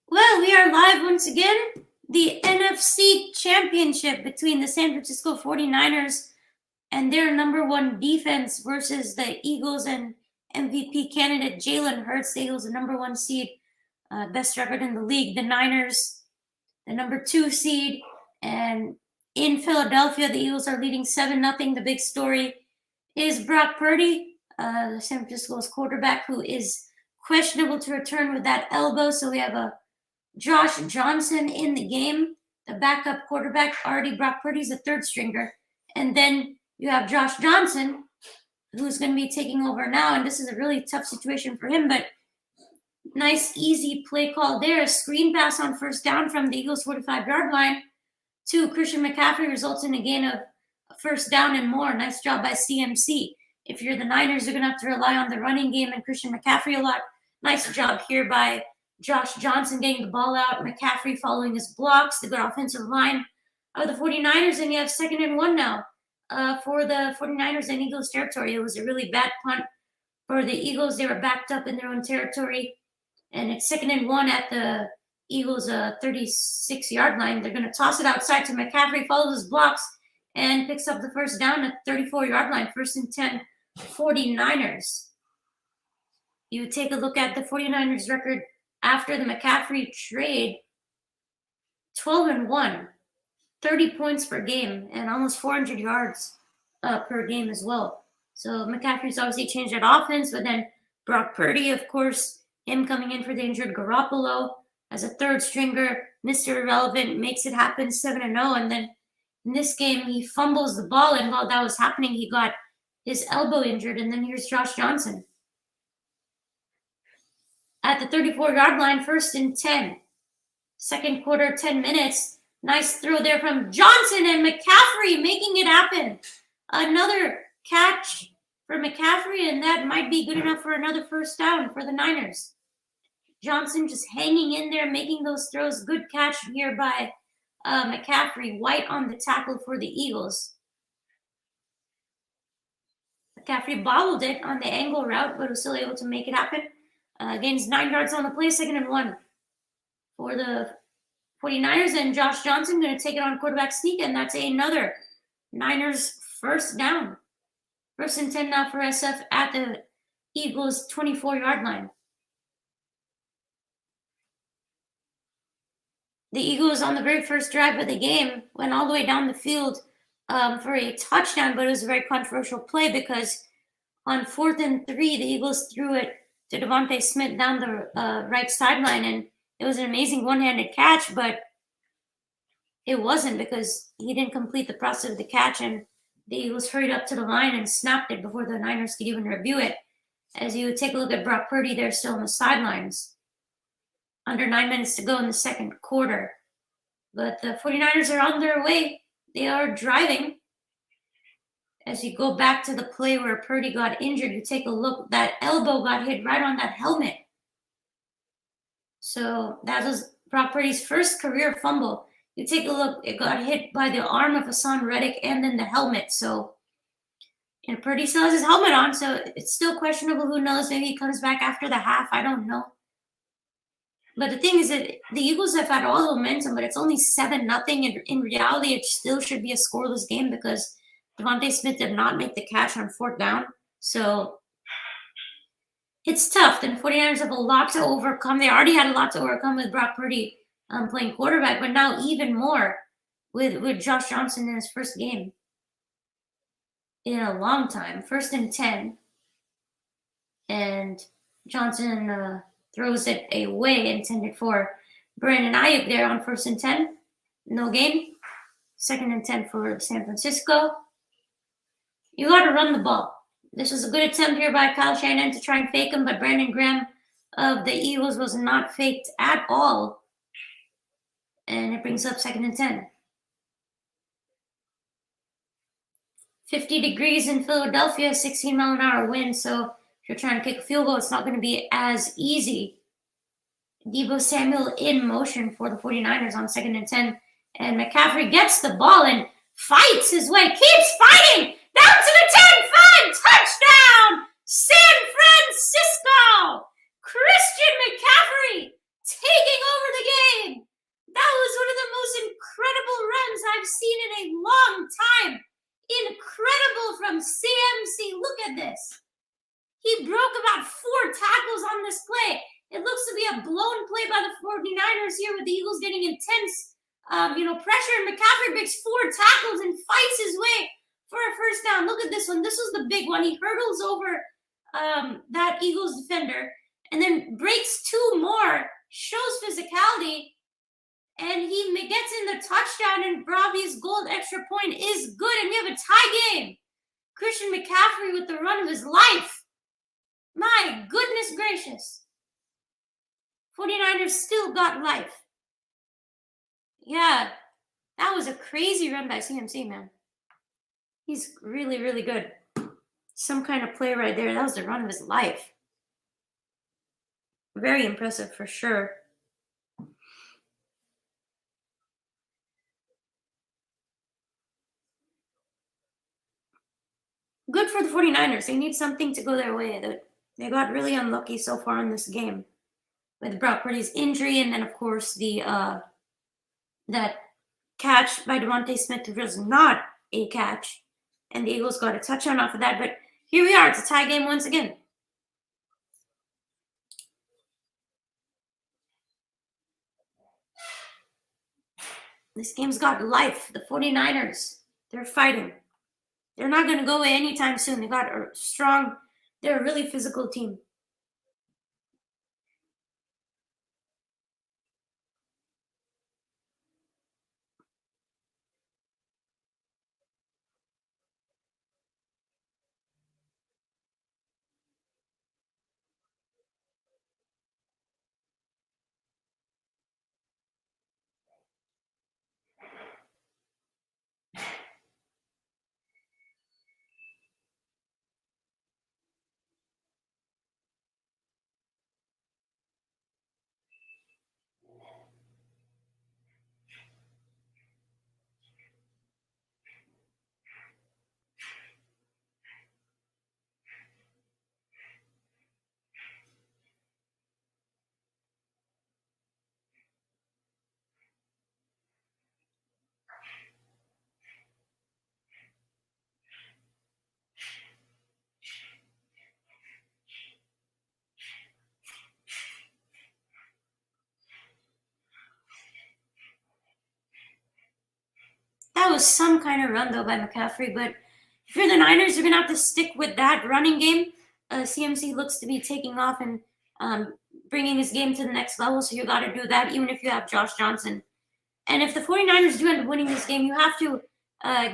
Well, we are live once again. The NFC Championship between the San Francisco 49ers and their #1 defense versus the Eagles and MVP candidate Jalen Hurts. The Eagles, the #1 seed, best record in the league. The Niners, the #2 seed. And in Philadelphia, the Eagles are leading 7-0. The big story is Brock Purdy, the San Francisco's quarterback, who is questionable to return with that elbow. So we have a Josh Johnson in the game, the backup quarterback. Already Brock Purdy's a third stringer. And then you have Josh Johnson, who's going to be taking over now. And this is a really tough situation for him, but nice, easy play call there. A screen pass on first down from the Eagles' 45-yard line to Christian McCaffrey results in a gain of a first down and more. Nice job by CMC. If you're the Niners, you're going to have to rely on the running game and Christian McCaffrey a lot. Nice job here by Josh Johnson getting the ball out, McCaffrey following his blocks, the good offensive line of the 49ers, and you have 2nd and 1 now for the 49ers in Eagles territory. It was a really bad punt for the Eagles. They were backed up in their own territory, and it's 2nd and 1 at the Eagles' 36-yard line. They're going to toss it outside to McCaffrey, follows his blocks, and picks up the first down at 34-yard line, 1st and 10, 49ers. You take a look at the 49ers record after the McCaffrey trade, 12 and 1, 30 points per game, and almost 400 yards per game as well. So McCaffrey's obviously changed that offense, but then Brock Purdy, of course, him coming in for the injured Garoppolo as a third stringer, Mr. Irrelevant, makes it happen 7-0. And then in this game, he fumbles the ball, and while that was happening, he got his elbow injured. And then here's Josh Johnson at the 34-yard line, 1st and 10. Second quarter, 10 minutes. Nice throw there from Johnson, and McCaffrey making it happen. Another catch for McCaffrey, and that might be good enough for another first down for the Niners. Johnson just hanging in there, making those throws. Good catch here by McCaffrey. White on the tackle for the Eagles. McCaffrey bobbled it on the angle route, but was still able to make it happen. Gains 9 yards on the play, 2nd and 1 for the 49ers, and Josh Johnson going to take it on quarterback sneak, and that's another Niners first down. 1st and 10 now for SF at the Eagles' 24-yard line. The Eagles on the very first drive of the game went all the way down the field for a touchdown, but it was a very controversial play because on 4th and 3, the Eagles threw it to Devontae Smith down the right sideline, and it was an amazing one-handed catch, but it wasn't because he didn't complete the process of the catch, and the Eagles hurried up to the line and snapped it before the Niners could even review it. As you take a look at Brock Purdy, they're still on the sidelines. Under 9 minutes to go in the second quarter. But the 49ers are on their way. They are driving. As you go back to the play where Purdy got injured, you take a look, that elbow got hit right on that helmet. So that was Brock Purdy's first career fumble. You take a look, it got hit by the arm of Hassan Reddick and then the helmet. So, and Purdy still has his helmet on, so it's still questionable. Who knows? Maybe he comes back after the half. I don't know. But the thing is that the Eagles have had all the momentum, but it's only 7-0. And in reality, it still should be a scoreless game because Devontae Smith did not make the catch on 4th down. So it's tough. The 49ers have a lot to overcome. They already had a lot to overcome with Brock Purdy playing quarterback, but now even more with Josh Johnson in his first game in a long time. 1st and 10. And Johnson throws it away, intended for Brandon Ayuk there on 1st and 10. No gain. 2nd and 10 for San Francisco. You got to run the ball. This was a good attempt here by Kyle Shanahan to try and fake him, but Brandon Graham of the Eagles was not faked at all. And it brings up 2nd and 10. 50 degrees in Philadelphia, 16-mile-an-hour wind. So if you're trying to kick a field goal, it's not going to be as easy. Deebo Samuel in motion for the 49ers on 2nd and 10. And McCaffrey gets the ball and fights his way, keeps fighting, down to the 10-5, touchdown, San Francisco! Christian McCaffrey taking over the game. That was one of the most incredible runs I've seen in a long time. Incredible from CMC. Look at this. He broke about 4 tackles on this play. It looks to be a blown play by the 49ers here with the Eagles getting intense, pressure. And McCaffrey makes 4 tackles and fights his way for a first down. Look at this one. This was the big one. He hurdles over that Eagles defender and then breaks 2 more, shows physicality, and he gets in the touchdown, and Robbie's gold extra point is good, and we have a tie game. Christian McCaffrey with the run of his life. My goodness gracious. 49ers still got life. Yeah, that was a crazy run by CMC, man. He's really, really good. Some kind of play right there. That was the run of his life. Very impressive for sure. Good for the 49ers. They need something to go their way. They got really unlucky so far in this game with Brock Purdy's injury, and then of course the that catch by Devontae Smith was not a catch, and the Eagles got a touchdown off of that. But here we are. It's a tie game once again. This game's got life. The 49ers, they're fighting. They're not going to go away anytime soon. They got a strong, they're a really physical team. That was some kind of run, though, by McCaffrey. But if you're the Niners, you're going to have to stick with that running game. CMC looks to be taking off and bringing his game to the next level, so you got to do that, even if you have Josh Johnson. And if the 49ers do end up winning this game, you have to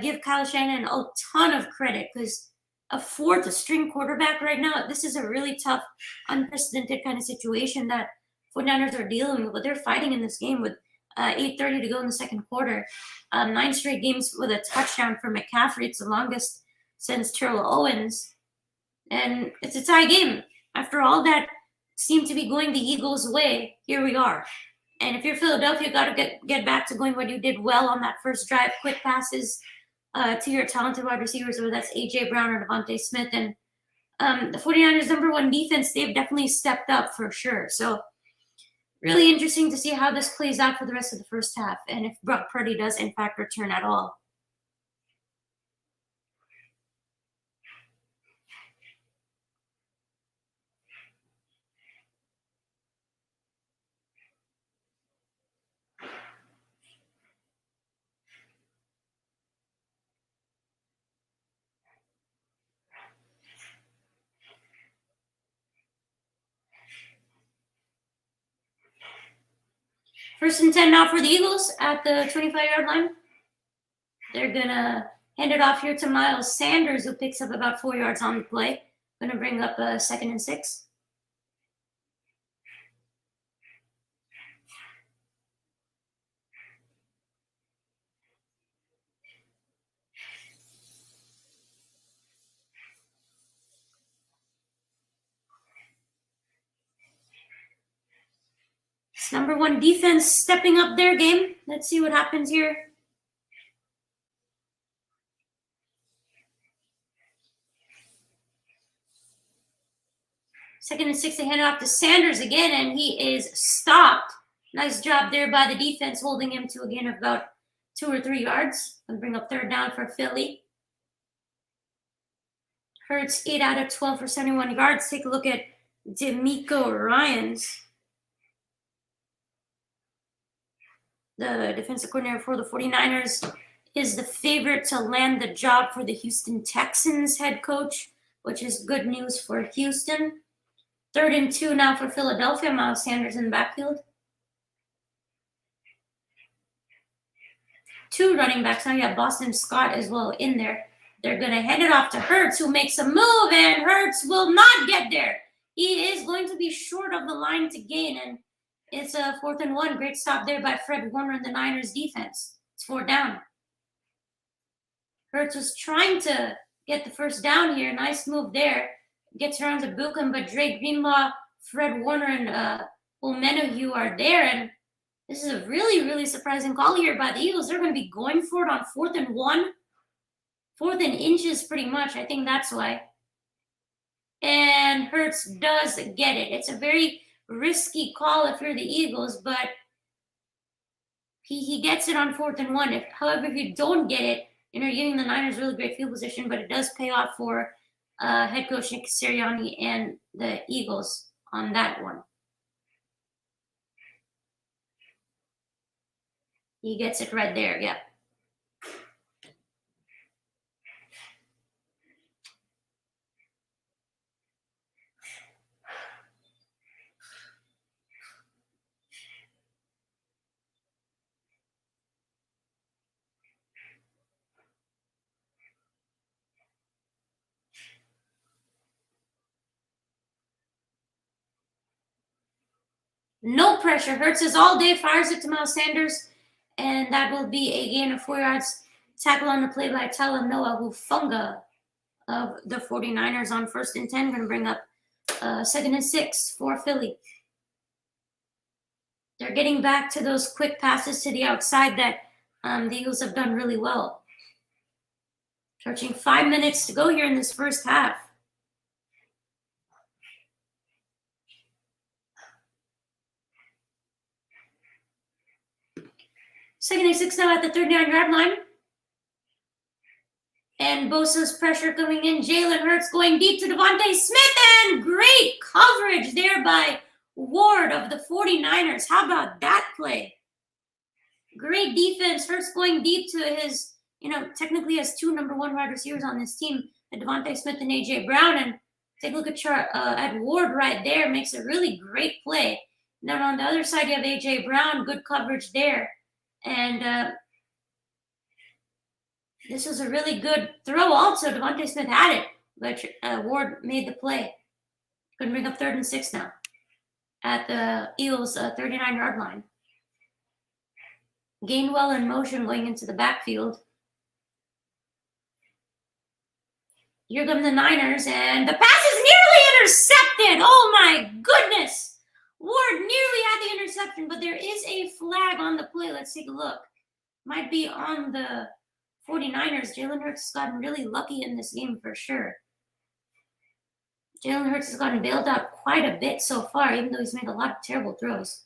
give Kyle Shanahan a ton of credit, because a 4th-string quarterback right now, this is a really tough, unprecedented kind of situation that 49ers are dealing with. But they're fighting in this game with 8:30 to go in the second quarter. 9 straight games with a touchdown for McCaffrey. It's the longest since Terrell Owens. And it's a tie game. After all that seemed to be going the Eagles' way, here we are. And if you're Philadelphia, you got to get back to going what you did well on that first drive. Quick passes to your talented wide receivers, whether that's A.J. Brown or Devontae Smith. And the 49ers' number 1 defense, they've definitely stepped up for sure. So really interesting to see how this plays out for the rest of the first half, and if Brock Purdy does, in fact, return at all. First and 10 now for the Eagles at the 25-yard line. They're going to hand it off here to Miles Sanders, who picks up about 4 yards on the play. Going to bring up a 2nd and 6. number one defense stepping up their game. Let's see what happens here. Second and 6, they hand it off to Sanders again, and he is stopped. Nice job there by the defense, holding him to a gain of about 2 or 3 yards. Gonna bring up third down for Philly. Hurts 8 out of 12 for 71 yards. Take a look at D'Amico Ryans, the defensive coordinator for the 49ers, is the favorite to land the job for the Houston Texans head coach, which is good news for Houston. 3rd and 2 now for Philadelphia. Miles Sanders in the backfield. 2 running backs. Now you have Boston Scott as well in there. They're going to hand it off to Hurts, who makes a move, and Hurts will not get there. He is going to be short of the line to gain, and it's a 4th and 1. Great stop there by Fred Warner and the Niners defense. It's 4th down. Hurts was trying to get the first down here. Nice move there. Gets around to Buchan, but Dre Greenlaw, Fred Warner, and Omenahue are there, and this is a really, really surprising call here by the Eagles. They're going to be going for it on 4th and 1. 4th and inches, pretty much. I think that's why. And Hurts does get it. It's a very risky call if you're the Eagles, but he gets it on 4th and 1. However, if you don't get it, you're giving the Niners really great field position, but it does pay off for head coach Nick Sirianni and the Eagles on that one. He gets it right there, yeah. No pressure. Hurts is all day, fires it to Miles Sanders, and that will be a gain of 4 yards. Tackle on the play by Talanoa Hufanga of the 49ers on 1st and 10. Going to bring up 2nd and 6 for Philly. They're getting back to those quick passes to the outside that the Eagles have done really well. Approaching 5 minutes to go here in this first half. Second and 6 now at the 39-yard line. And Bosa's pressure coming in. Jalen Hurts going deep to Devontae Smith, and great coverage there by Ward of the 49ers. How about that play? Great defense. Hurts going deep to his, technically has 2 number 1 wide receivers on this team, Devontae Smith and A.J. Brown. And take a look at Ward right there. Makes a really great play. Then on the other side, you have A.J. Brown. Good coverage there. And this was a really good throw also. Devontae Smith had it, but Ward made the play. Going to bring up 3rd and 6 now at the Eagles' 39-yard line. Gainwell in motion going into the backfield. Here come the Niners, and the pass is nearly intercepted. Oh my goodness. Ward nearly had the interception, but there is a flag on the play. Let's take a look. Might be on the 49ers. Jalen Hurts has gotten really lucky in this game for sure. Jalen Hurts has gotten bailed out quite a bit so far, even though he's made a lot of terrible throws.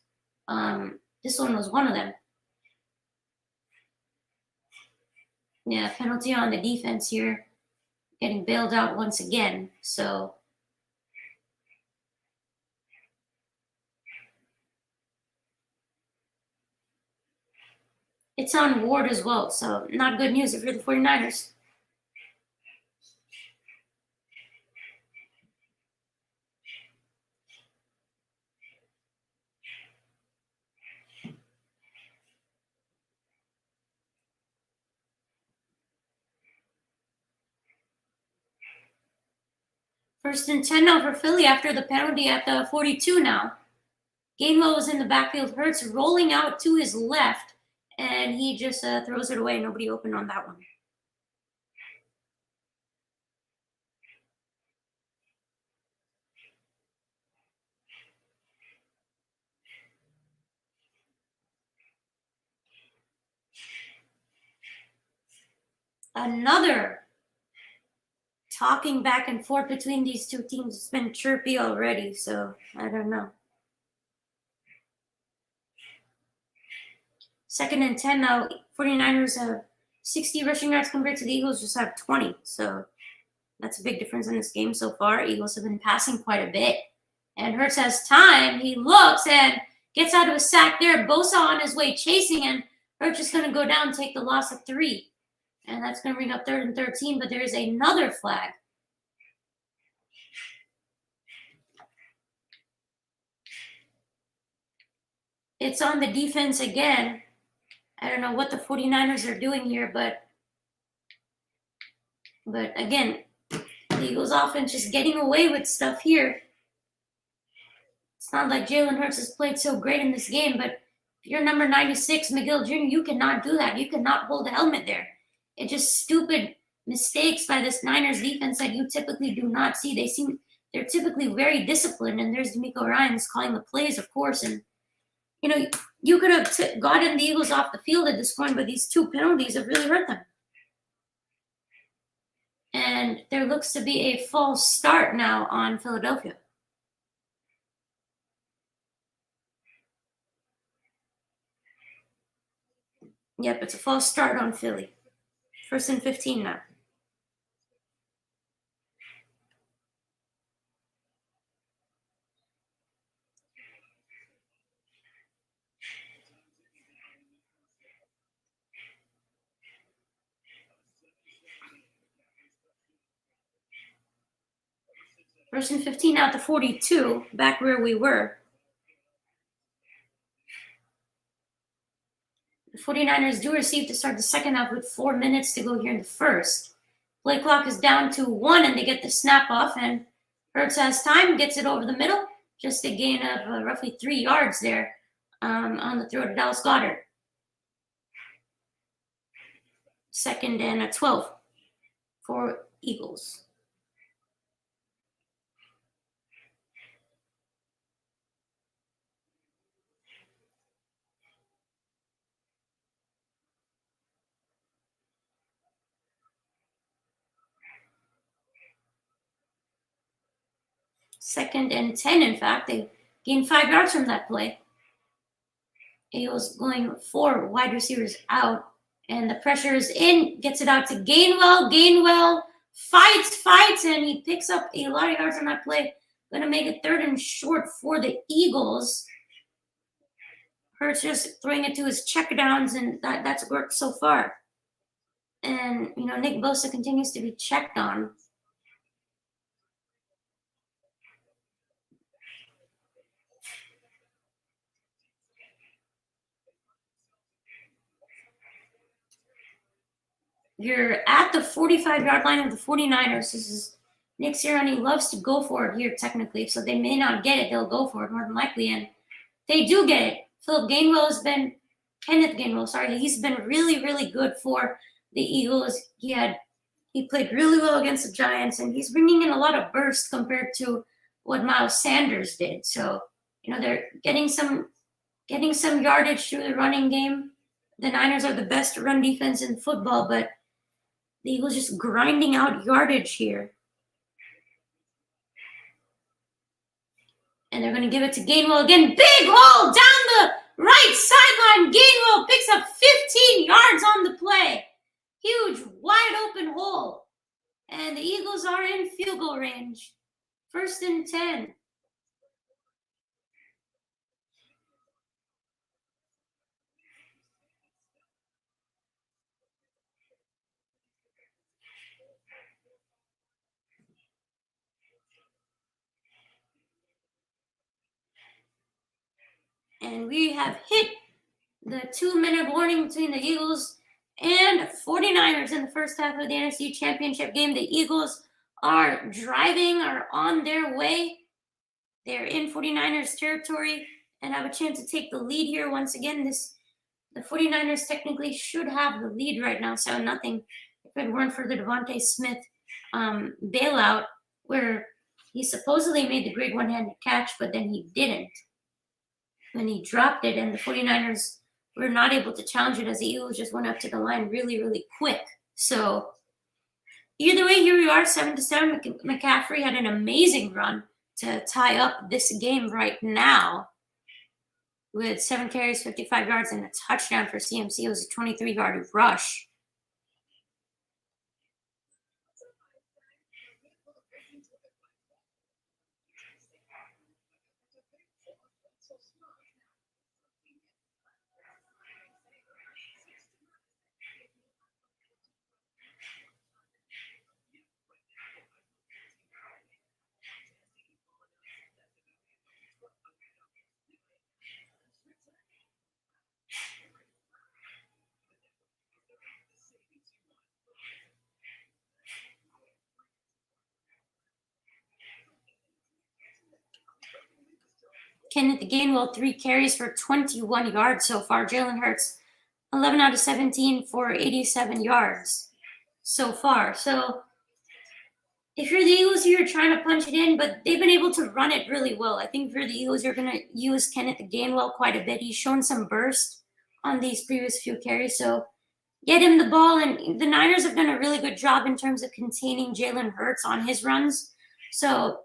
This one was one of them. Yeah, penalty on the defense here. Getting bailed out once again. So it's on Ward as well. So not good news if you're the 49ers. First and 10 now for Philly after the penalty at the 42 now. Gainwell was in the backfield. Hurts rolling out to his left, and he just throws it away. Nobody open on that one. another talking back and forth between these two teams. It's been chirpy already, so I don't know. 2nd and 10 now. 49ers have 60 rushing yards compared to the Eagles just have 20. So that's a big difference in this game so far. Eagles have been passing quite a bit. And Hurts has time. He looks and gets out of a sack there. Bosa on his way chasing, and Hurts is going to go down and take the loss of 3. And that's going to bring up 3rd and 13, but there is another flag. It's on the defense again. I don't know what the 49ers are doing here, but again, the Eagles offense just getting away with stuff here. It's not like Jalen Hurts has played so great in this game, but if you're number 96, McGill Jr., you cannot do that. You cannot hold a helmet there. It's just stupid mistakes by this Niners defense that you typically do not see. They're typically very disciplined, and there's D'Amico Ryans calling the plays, of course, and you could have gotten the Eagles off the field at this point, but these 2 penalties have really hurt them. And there looks to be a false start now on Philadelphia. Yep, it's a false start on Philly. 1st and 15 now. First and 15 out to 42, back where we were. The 49ers do receive to start the second half with 4 minutes to go here in the first. Play clock is down to 1, and they get the snap off, and Hurts has time, gets it over the middle. Just a gain of roughly 3 yards there on the throw to Dallas Goedert. 2nd and 12 for Eagles. Second and 10, in fact. They gained 5 yards from that play. Eagles going 4 wide receivers out. And the pressure is in. Gets it out to Gainwell. Gainwell fights, and he picks up a lot of yards on that play. Going to make it 3rd and short for the Eagles. Hurts just throwing it to his checkdowns, and that's worked so far. And, Nick Bosa continues to be checked on. You're at the 45-yard line of the 49ers. This is Nick Sirianni loves to go for it here, technically, so they may not get it. They'll go for it more than likely, and they do get it. Kenneth Gainwell, sorry, he's been really, really good for the Eagles. He played really well against the Giants, and he's bringing in a lot of burst compared to what Miles Sanders did. So, they're getting some yardage through the running game. The Niners are the best run defense in football, but the Eagles just grinding out yardage here. And they're going to give it to Gainwell again. Big hole down the right sideline. Gainwell picks up 15 yards on the play. Huge, wide open hole. And the Eagles are in field goal range. 1st and 10. And we have hit the 2-minute warning between the Eagles and 49ers in the first half of the NFC Championship game. The Eagles are on their way. They're in 49ers territory and have a chance to take the lead here once again. The 49ers technically should have the lead right now, 7-0, if it weren't for the Devontae Smith bailout, where he supposedly made the great one-handed catch, but then he didn't. When he dropped it, and the 49ers were not able to challenge it as the Eagles just went up to the line really, really quick. So either way, here we are, 7-7. McCaffrey had an amazing run to tie up this game right now with 7 carries, 55 yards, and a touchdown for CMC. It was a 23-yard rush. Kenneth Gainwell, 3 carries for 21 yards so far. Jalen Hurts, 11 out of 17 for 87 yards so far. So if you're the Eagles, you're trying to punch it in, but they've been able to run it really well. I think for the Eagles, you're going to use Kenneth Gainwell quite a bit. He's shown some burst on these previous few carries, so get him the ball. And the Niners have done a really good job in terms of containing Jalen Hurts on his runs. So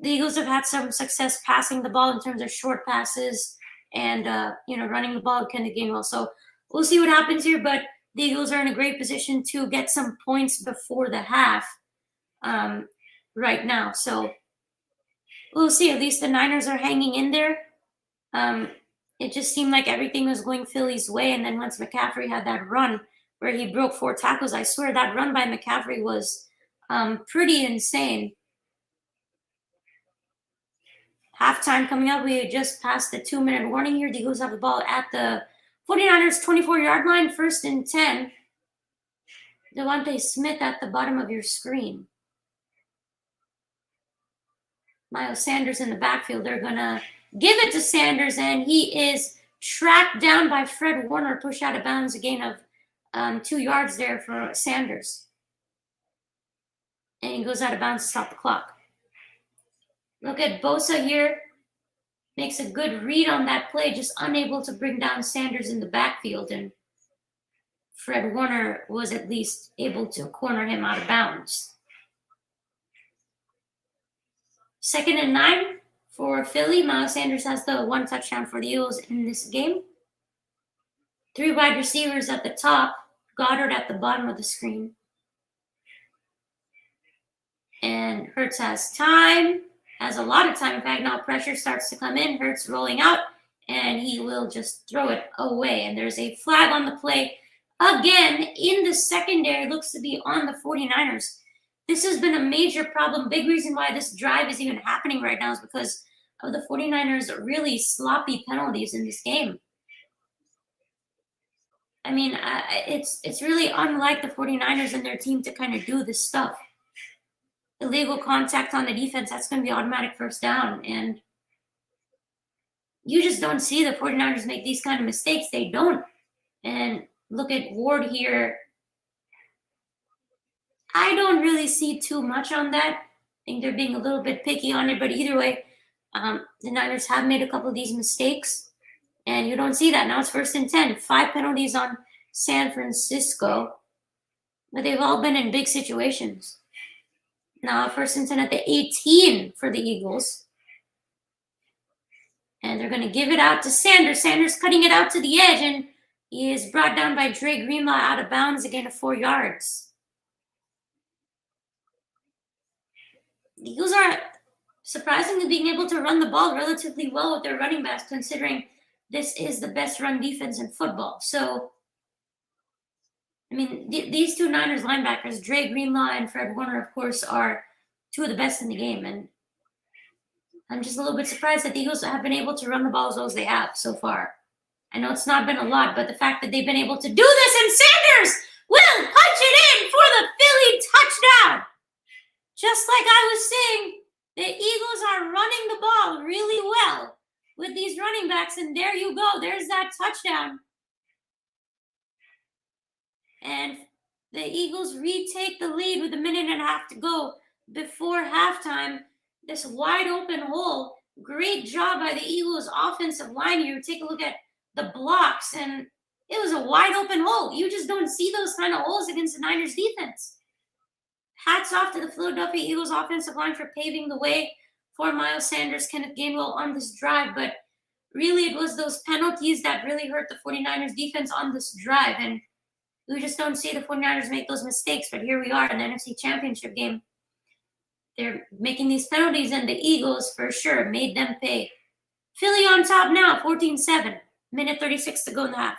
the Eagles have had some success passing the ball in terms of short passes and running the ball kind of Gainwell. So we'll see what happens here, but the Eagles are in a great position to get some points before the half right now. So we'll see. At least the Niners are hanging in there. It just seemed like everything was going Philly's way, and then once McCaffrey had that run where he broke 4 tackles, I swear that run by McCaffrey was pretty insane. Halftime coming up. We just passed the 2-minute warning here. The Eagles have the ball at the 49ers 24-yard line, 1st and 10. Devontae Smith at the bottom of your screen. Miles Sanders in the backfield. They're going to give it to Sanders, and he is tracked down by Fred Warner, pushed out of bounds, a gain of 2 yards there for Sanders. And he goes out of bounds to stop the clock. Look at Bosa here. Makes a good read on that play, just unable to bring down Sanders in the backfield. And Fred Warner was at least able to corner him out of bounds. 2nd and 9 for Philly. Miles Sanders has the 1 touchdown for the Eagles in this game. 3 wide receivers at the top. Goddard at the bottom of the screen. And Hurts has time. Has a lot of time. In fact, now pressure starts to come in. Hurts rolling out, and he will just throw it away. And there's a flag on the play again in the secondary. Looks to be on the 49ers. This has been a major problem. Big reason why this drive is even happening right now is because of the 49ers' really sloppy penalties in this game. I mean, it's really unlike the 49ers and their team to kind of do this stuff. Illegal contact on the defense, that's going to be automatic 1st down. And you just don't see the 49ers make these kind of mistakes. They don't. And look at Ward here. I don't really see too much on that. I think they're being a little bit picky on it. But either way, the Niners have made a couple of these mistakes. And you don't see that. Now it's 1st and 10. 5 penalties on San Francisco. But they've all been in big situations. Now 1st and 10 at the 18 for the Eagles. And they're going to give it out to Sanders. Sanders cutting it out to the edge, and he is brought down by Dre Greenlaw out of bounds, again of 4 yards. The Eagles are surprisingly being able to run the ball relatively well with their running backs, considering this is the best run defense in football. So, I mean, these 2 Niners linebackers, Dre Greenlaw and Fred Warner, of course, are 2 of the best in the game. And I'm just a little bit surprised that the Eagles have been able to run the ball as well as they have so far. I know it's not been a lot, but the fact that they've been able to do this, and Sanders will punch it in for the Philly touchdown. Just like I was saying, the Eagles are running the ball really well with these running backs, and there you go. There's that touchdown. And the Eagles retake the lead with 1.5 minutes to go before halftime. This wide open hole. Great job by the Eagles offensive line here. Take a look at the blocks, and It was a wide open hole. You just don't see those kind of holes against the Niners defense. Hats off to the Philadelphia Eagles offensive line for paving the way for Miles Sanders, Kenneth Gainwell on this drive, but really it was those penalties that really hurt the 49ers defense on this drive, and we just don't see the 49ers make those mistakes, but here we are in the NFC Championship game. They're making these penalties, and the Eagles, for sure, made them pay. Philly on top now, 14-7. Minute 36 to go in the half.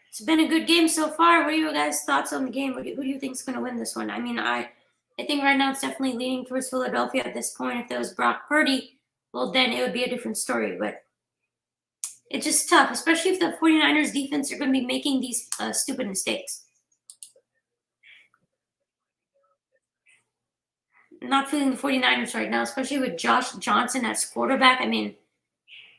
It's been a good game so far. What are your guys' thoughts on the game? Who do you think is going to win this one? I mean, I think right now it's definitely leaning towards Philadelphia at this point. If there was Brock Purdy, well, then it would be a different story. But it's just tough, especially if the 49ers defense are going to be making these stupid mistakes. Not feeling the 49ers right now, especially with Josh Johnson as quarterback. I mean,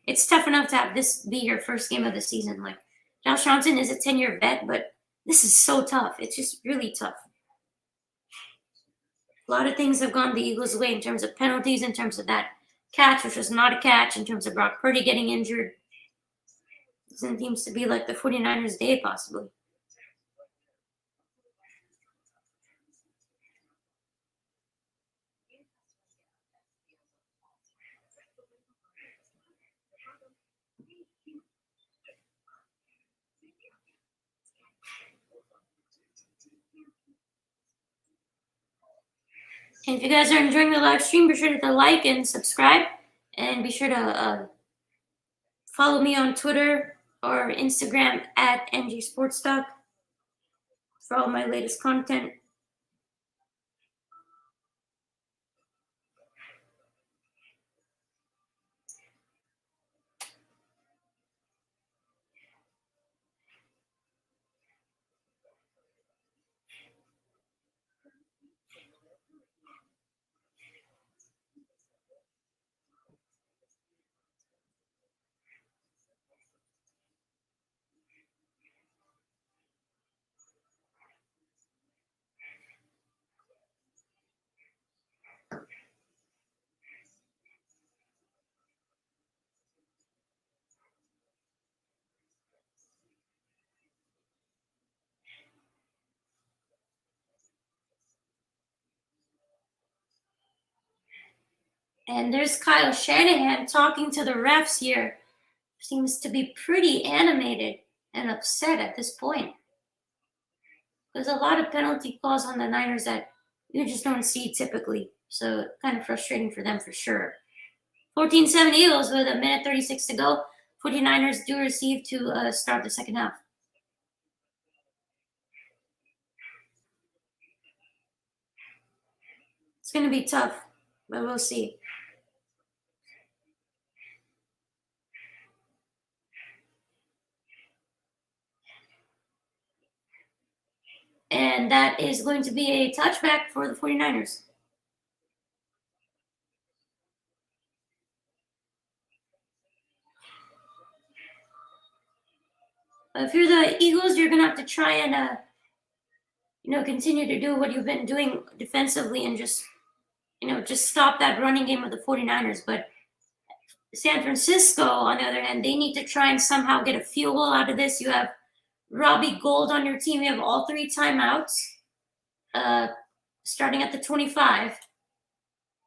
it's tough enough to have this be your first game of the season. Like, Josh Johnson is a 10-year vet, but this is so tough. It's just really tough. A lot of things have gone the Eagles' way in terms of penalties, in terms of that catch, which was not a catch, in terms of Brock Purdy getting injured. It seems to be like the 49ers' day, possibly. And if you guys are enjoying the live stream, be sure to like and subscribe. And be sure to follow me on Twitter or Instagram at NG Sports Talk for all my latest content. And there's Kyle Shanahan talking to the refs here. Seems to be pretty animated and upset at this point. There's a lot of penalty calls on the Niners that you just don't see typically. So kind of frustrating for them for sure. 14-7 Eagles with a minute 36 to go. 49ers do receive to start the second half. It's going to be tough, but we'll see. And that is going to be a touchback for the 49ers. If you're the Eagles, you're going to have to try and, continue to do what you've been doing defensively and just stop that running game of the 49ers. But San Francisco, on the other hand, they need to try and somehow get a field goal out of this. You have Robbie Gould on your team. You have all three timeouts starting at the 25.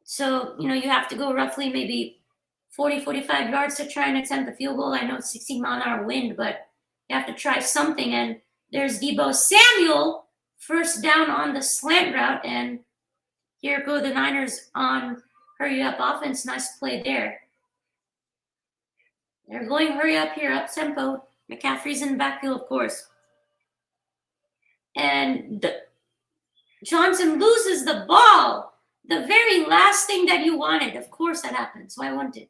So, you have to go roughly maybe 40, 45 yards to try and attempt the field goal. I know it's 16-mile-an-hour wind, but you have to try something. And there's Deebo Samuel, first down on the slant route. And here go the Niners on hurry-up offense. Nice play there. They're going hurry up here, up tempo. McCaffrey's in the backfield, of course. And Johnson loses the ball. The very last thing that you wanted. Of course that happened. So I want it.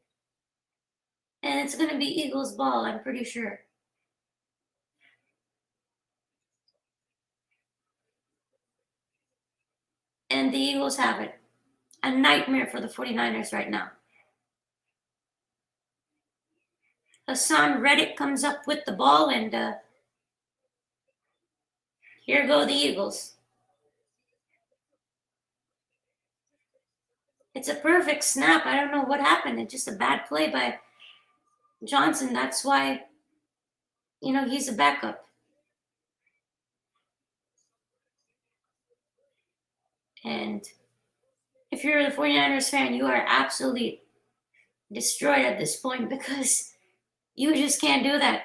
And it's going to be Eagles ball, I'm pretty sure. And the Eagles have it. A nightmare for the 49ers right now. Hassan Reddick comes up with the ball, and here go the Eagles. It's a perfect snap. I don't know what happened. It's just a bad play by Johnson. That's why, he's a backup. And if you're the 49ers fan, you are absolutely destroyed at this point because you just can't do that.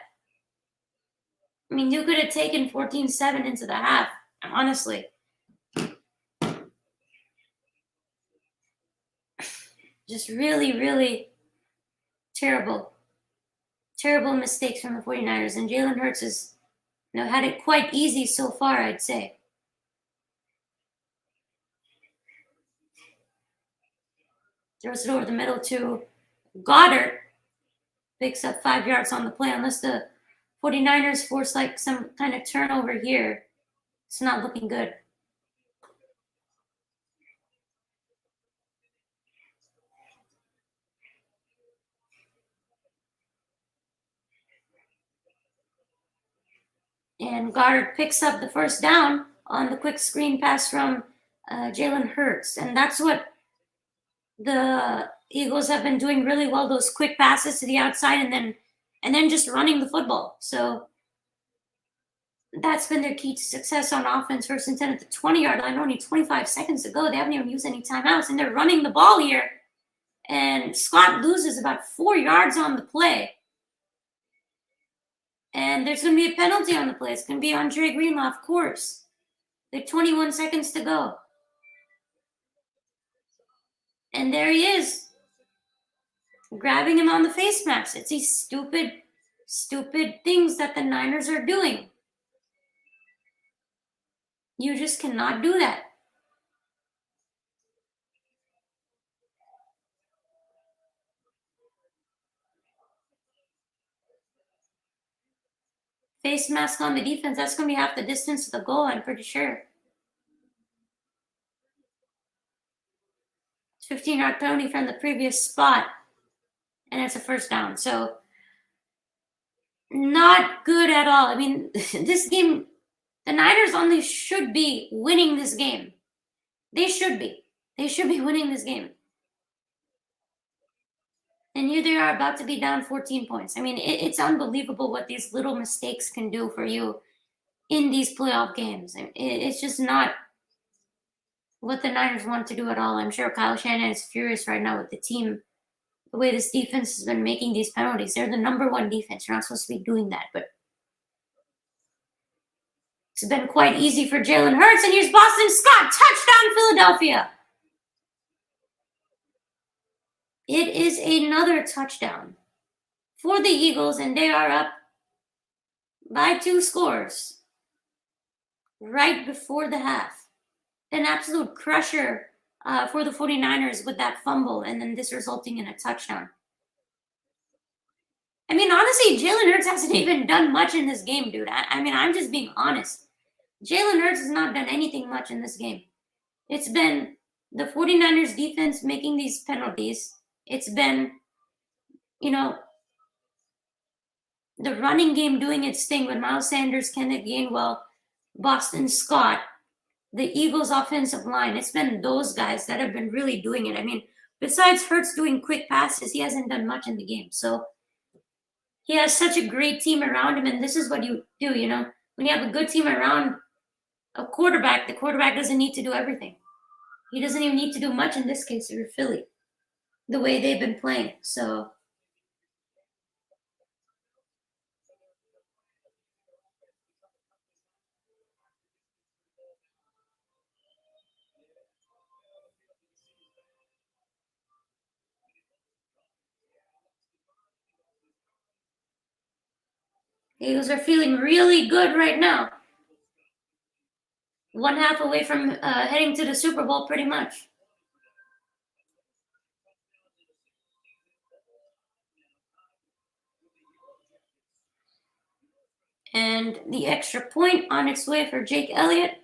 I mean, you could have taken 14-7 into the half, honestly. Just really, really terrible mistakes from the 49ers. And Jalen Hurts has had it quite easy so far, I'd say. Throws it over the middle to Goddard. Picks up 5 yards on the play. Unless the 49ers force like some kind of turnover here, it's not looking good. And Goddard picks up the first down on the quick screen pass from Jalen Hurts. And that's what the Eagles have been doing really well, those quick passes to the outside and then just running the football. So that's been their key to success on offense. First and 10 at the 20-yard line, only 25 seconds to go. They haven't even used any timeouts, and they're running the ball here. And Scott loses about 4 yards on the play. And there's going to be a penalty on the play. It's going to be on Dre Greenlaw, of course. They have 21 seconds to go. And there he is, grabbing him on the face mask. It's these stupid things that the Niners are doing. You just cannot do that. Face mask on the defense, that's going to be half the distance to the goal, I'm pretty sure. 15-yard penalty from the previous spot, and it's a first down. So not good at all. I mean, this game, the Niners only should be winning this game. They should be winning this game. And here they are about to be down 14 points. I mean, it's unbelievable what these little mistakes can do for you in these playoff games. It's just not what the Niners want to do at all. I'm sure Kyle Shanahan is furious right now with the team, the way this defense has been making these penalties. They're the number one defense. You're not supposed to be doing that, but it's been quite easy for Jalen Hurts. And here's Boston Scott, touchdown Philadelphia. It is another touchdown for the Eagles, and they are up by 2 scores right before the half. An absolute crusher for the 49ers with that fumble, and then this resulting in a touchdown. I mean, honestly, Jalen Hurts hasn't even done much in this game, dude. I mean, I'm just being honest. Jalen Hurts has not done anything much in this game. It's been the 49ers defense making these penalties. It's been, the running game doing its thing with Miles Sanders, Kenneth Gainwell, Boston Scott, the Eagles offensive line. It's been those guys that have been really doing it. I mean, besides Hurts doing quick passes, he hasn't done much in the game. So he has such a great team around him, and this is what you do, when you have a good team around a quarterback, the quarterback doesn't need to do everything. He doesn't even need to do much in this case for Philly, the way they've been playing. So the Eagles are feeling really good right now. 1 half away from heading to the Super Bowl, pretty much. And the extra point on its way for Jake Elliott.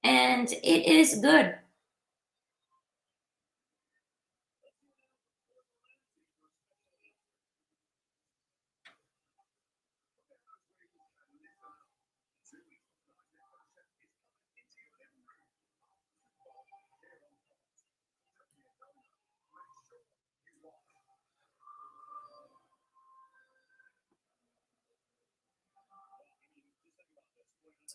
And it is good.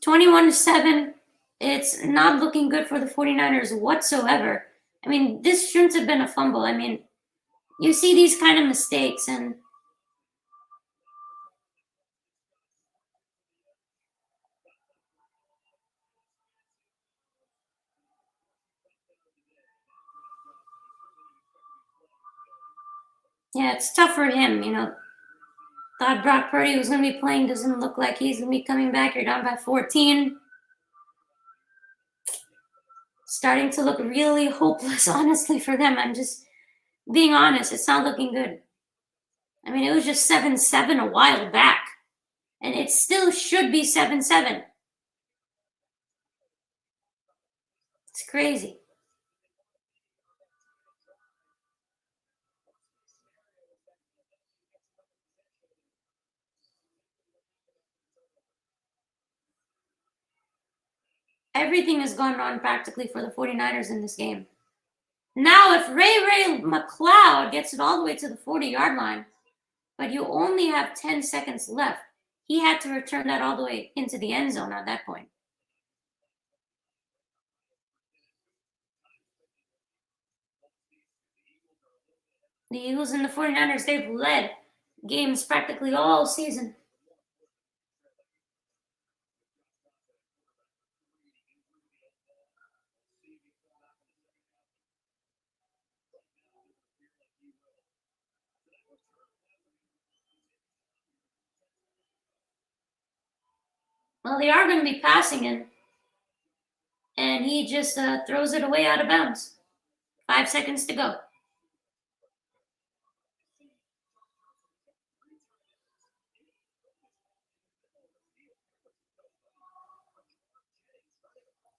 21-7. It's not looking good for the 49ers whatsoever. I mean, this shouldn't have been a fumble. I mean, you see these kind of mistakes, and yeah, it's tough for him. Thought Brock Purdy was going to be playing. Doesn't look like he's going to be coming back. You're down by 14. Starting to look really hopeless, honestly, for them. I'm just being honest. It's not looking good. I mean, it was just 7-7 a while back, and it still should be 7-7. It's crazy. Everything has gone wrong practically for the 49ers in this game. Now, if Ray McLeod gets it all the way to the 40-yard line, but you only have 10 seconds left, he had to return that all the way into the end zone at that point. The Eagles and the 49ers, they've led games practically all season. Well, they are going to be passing him, and he just throws it away out of bounds. 5 seconds to go.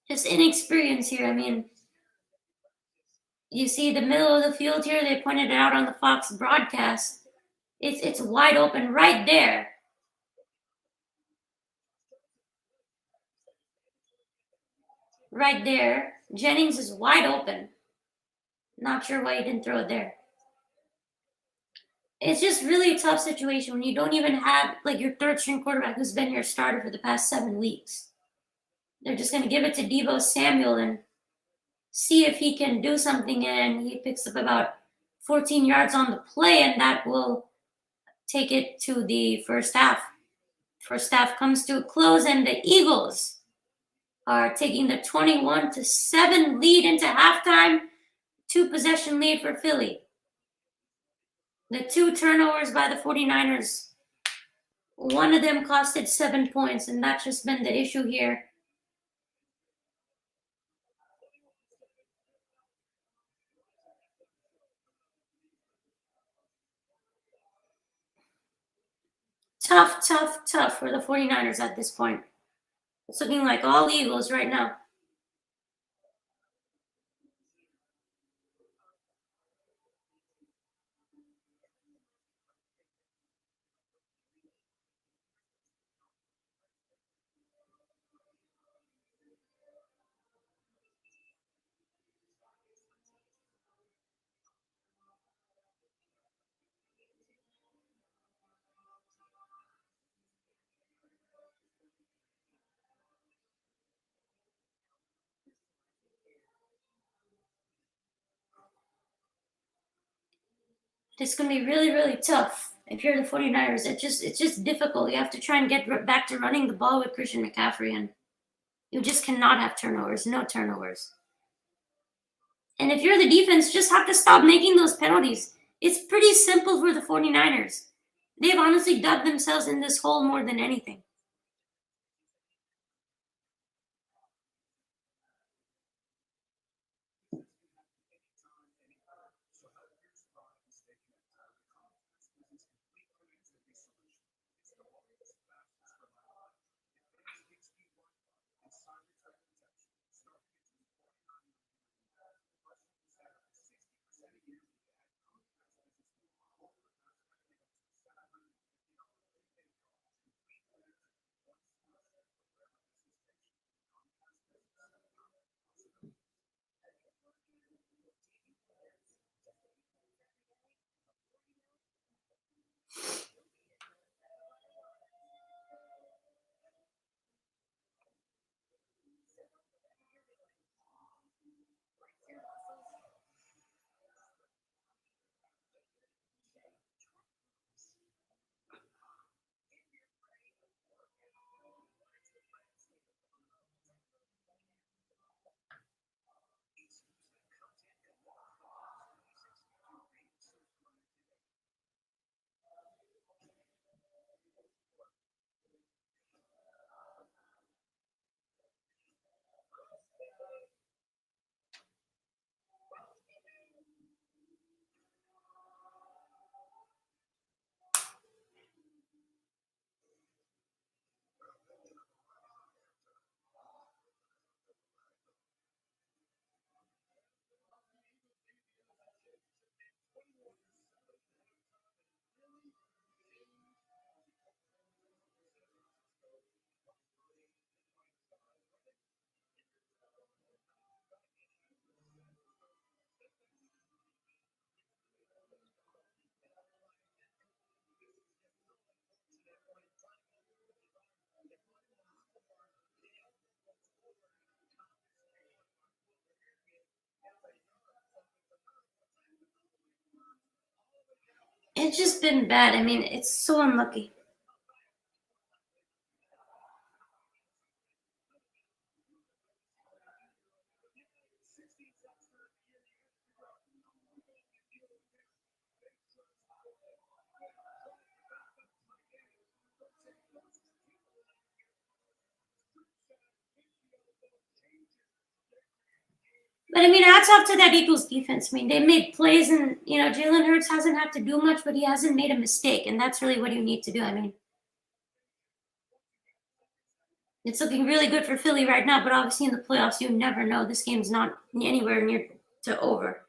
Just inexperience here. I mean, you see the middle of the field here. They pointed it out on the Fox broadcast. It's wide open right there. Right there. Jennings is wide open. Not sure why he didn't throw it there. It's just really a tough situation when you don't even have like your third string quarterback who's been your starter for the past 7 weeks. They're just going to give it to Deebo Samuel and see if he can do something, and he picks up about 14 yards on the play, and that will take it to the first half. First half comes to a close, and the Eagles are taking the 21-7 lead into halftime. 2-possession lead for Philly. The 2 turnovers by the 49ers, one of them costed 7 points, and that's just been the issue here. Tough for the 49ers at this point. It's looking like all Eagles right now. It's going to be really tough if you're the 49ers. It's just difficult. You have to try and get back to running the ball with Christian McCaffrey, and you just cannot have turnovers. No turnovers. And if you're the defense, just have to stop making those penalties. It's pretty simple for the 49ers. They've honestly dug themselves in this hole more than anything. It's just been bad. I mean, it's so unlucky. But I mean, hats off to that Eagles defense. I mean, they made plays, and Jalen Hurts hasn't had to do much, but he hasn't made a mistake, and that's really what you need to do. I mean, it's looking really good for Philly right now, but obviously in the playoffs, you never know. This game's not anywhere near to over.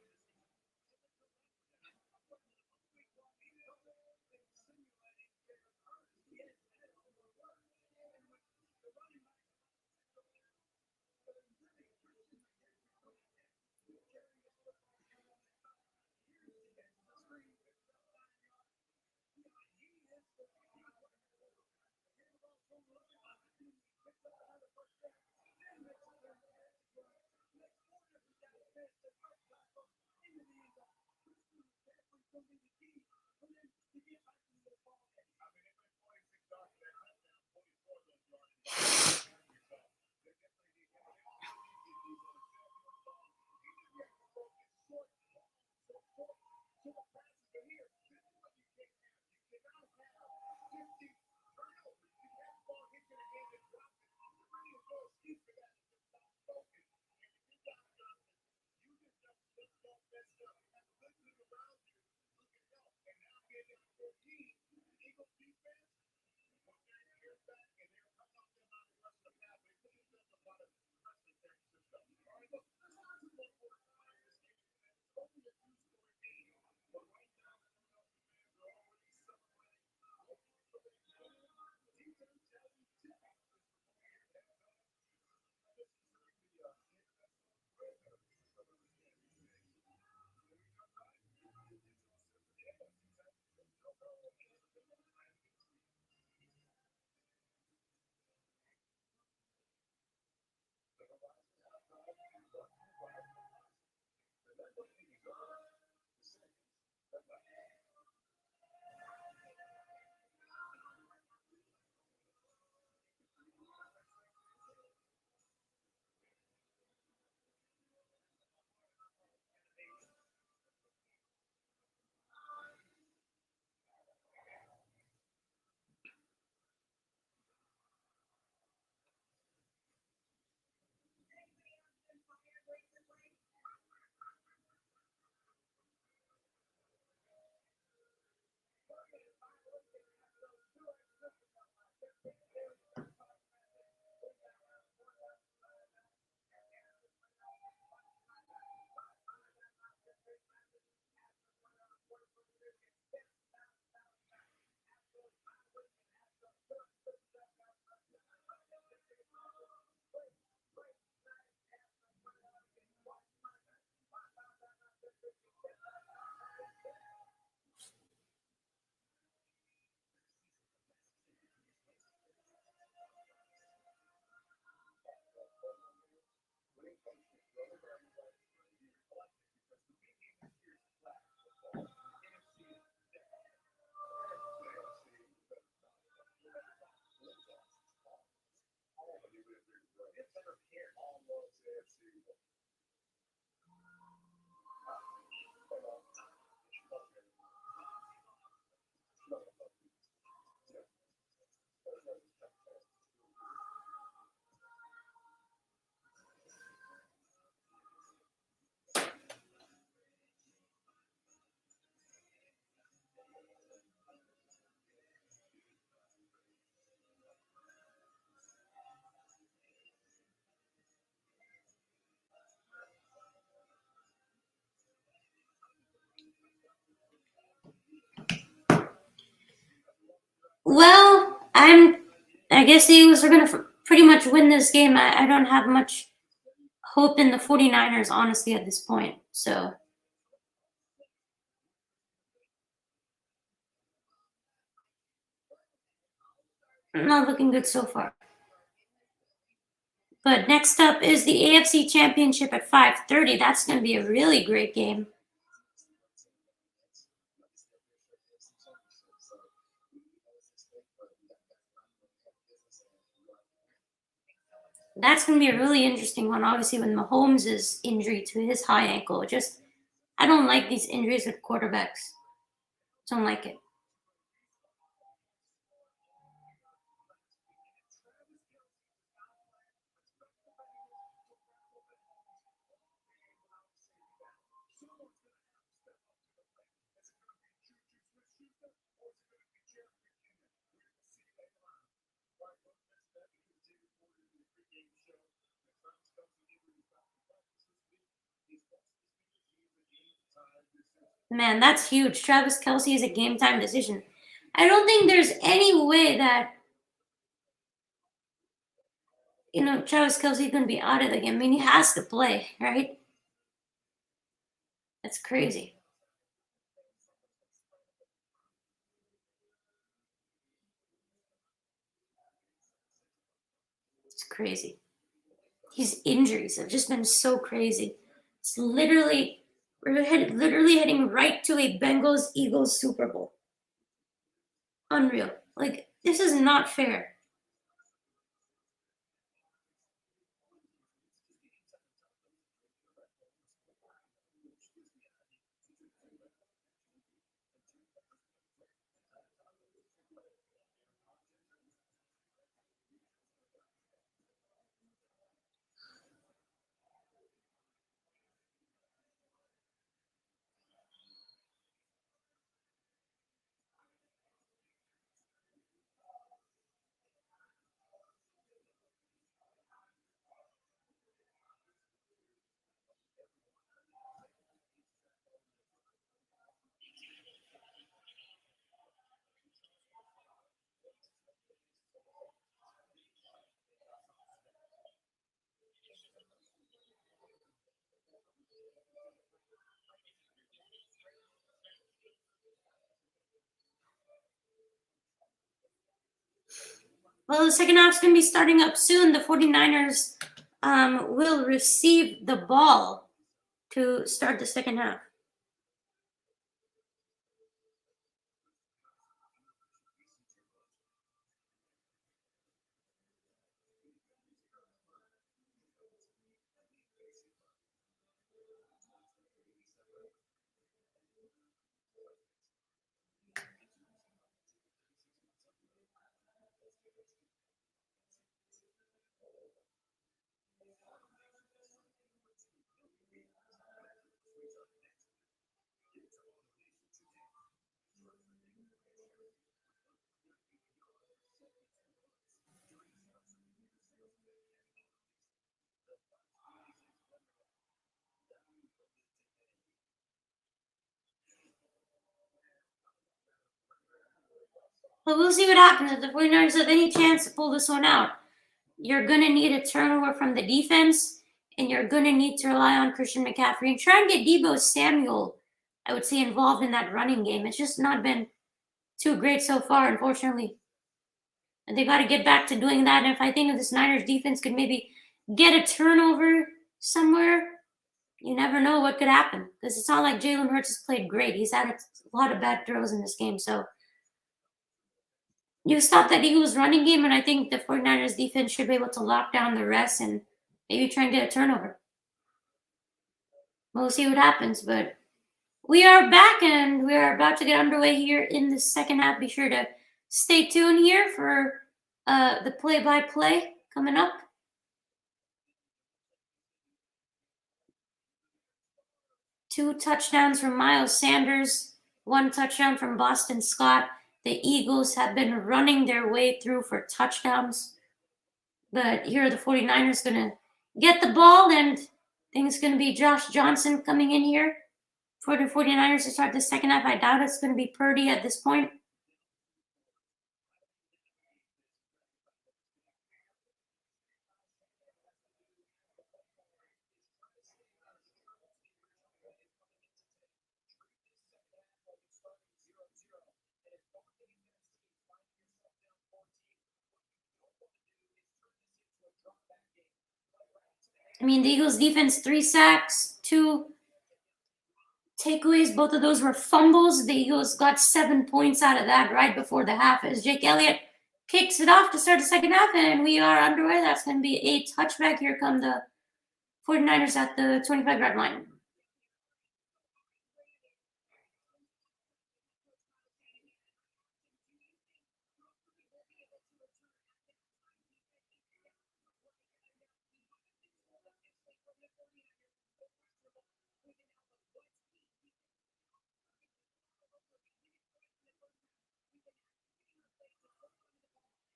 Well, I guess the Eagles are going to pretty much win this game. I don't have much hope in the 49ers, honestly, at this point. So, not looking good so far. But next up is the AFC Championship at 5:30. That's going to be a really great game. That's going to be a really interesting one, obviously, with Mahomes' injury to his high ankle. Just, I don't like these injuries with quarterbacks. Don't like it. Man, that's huge. Travis Kelce is a game time decision. I don't think there's any way that, Travis Kelce can be out of the game. I mean, he has to play, right? That's crazy. It's crazy. His injuries have just been so crazy. It's literally, literally heading right to a Bengals Eagles Super Bowl. Unreal. Like, this is not fair. Well, the second half's going to be starting up soon. The 49ers will receive the ball to start the second half. But we'll see what happens. If the 49ers have any chance to pull this one out, you're going to need a turnover from the defense, and you're going to need to rely on Christian McCaffrey and try and get Deebo Samuel, I would say, involved in that running game. It's just not been too great so far, unfortunately. And they got to get back to doing that. And if I think of this Niners defense could maybe get a turnover somewhere, you never know what could happen. Because it's not like Jalen Hurts has played great. He's had a lot of bad throws in this game. So you stop that Eagles running game, and I think the 49ers defense should be able to lock down the rest and maybe try and get a turnover. We'll see what happens. But we are back, and we are about to get underway here in the second half. Be sure to stay tuned here for the play-by-play coming up. Two touchdowns from Miles Sanders, one touchdown from Boston Scott. The Eagles have been running their way through for touchdowns. But here are the 49ers going to get the ball, and I think it's going to be Josh Johnson coming in here for the 49ers to start the second half. I doubt it's going to be Purdy at this point. I mean, the Eagles defense, 3 sacks, two takeaways. Both of those were fumbles. The Eagles got 7 points out of that right before the half as Jake Elliott kicks it off to start the second half, and we are underway. That's going to be a touchback. Here come the 49ers at the 25-yard line.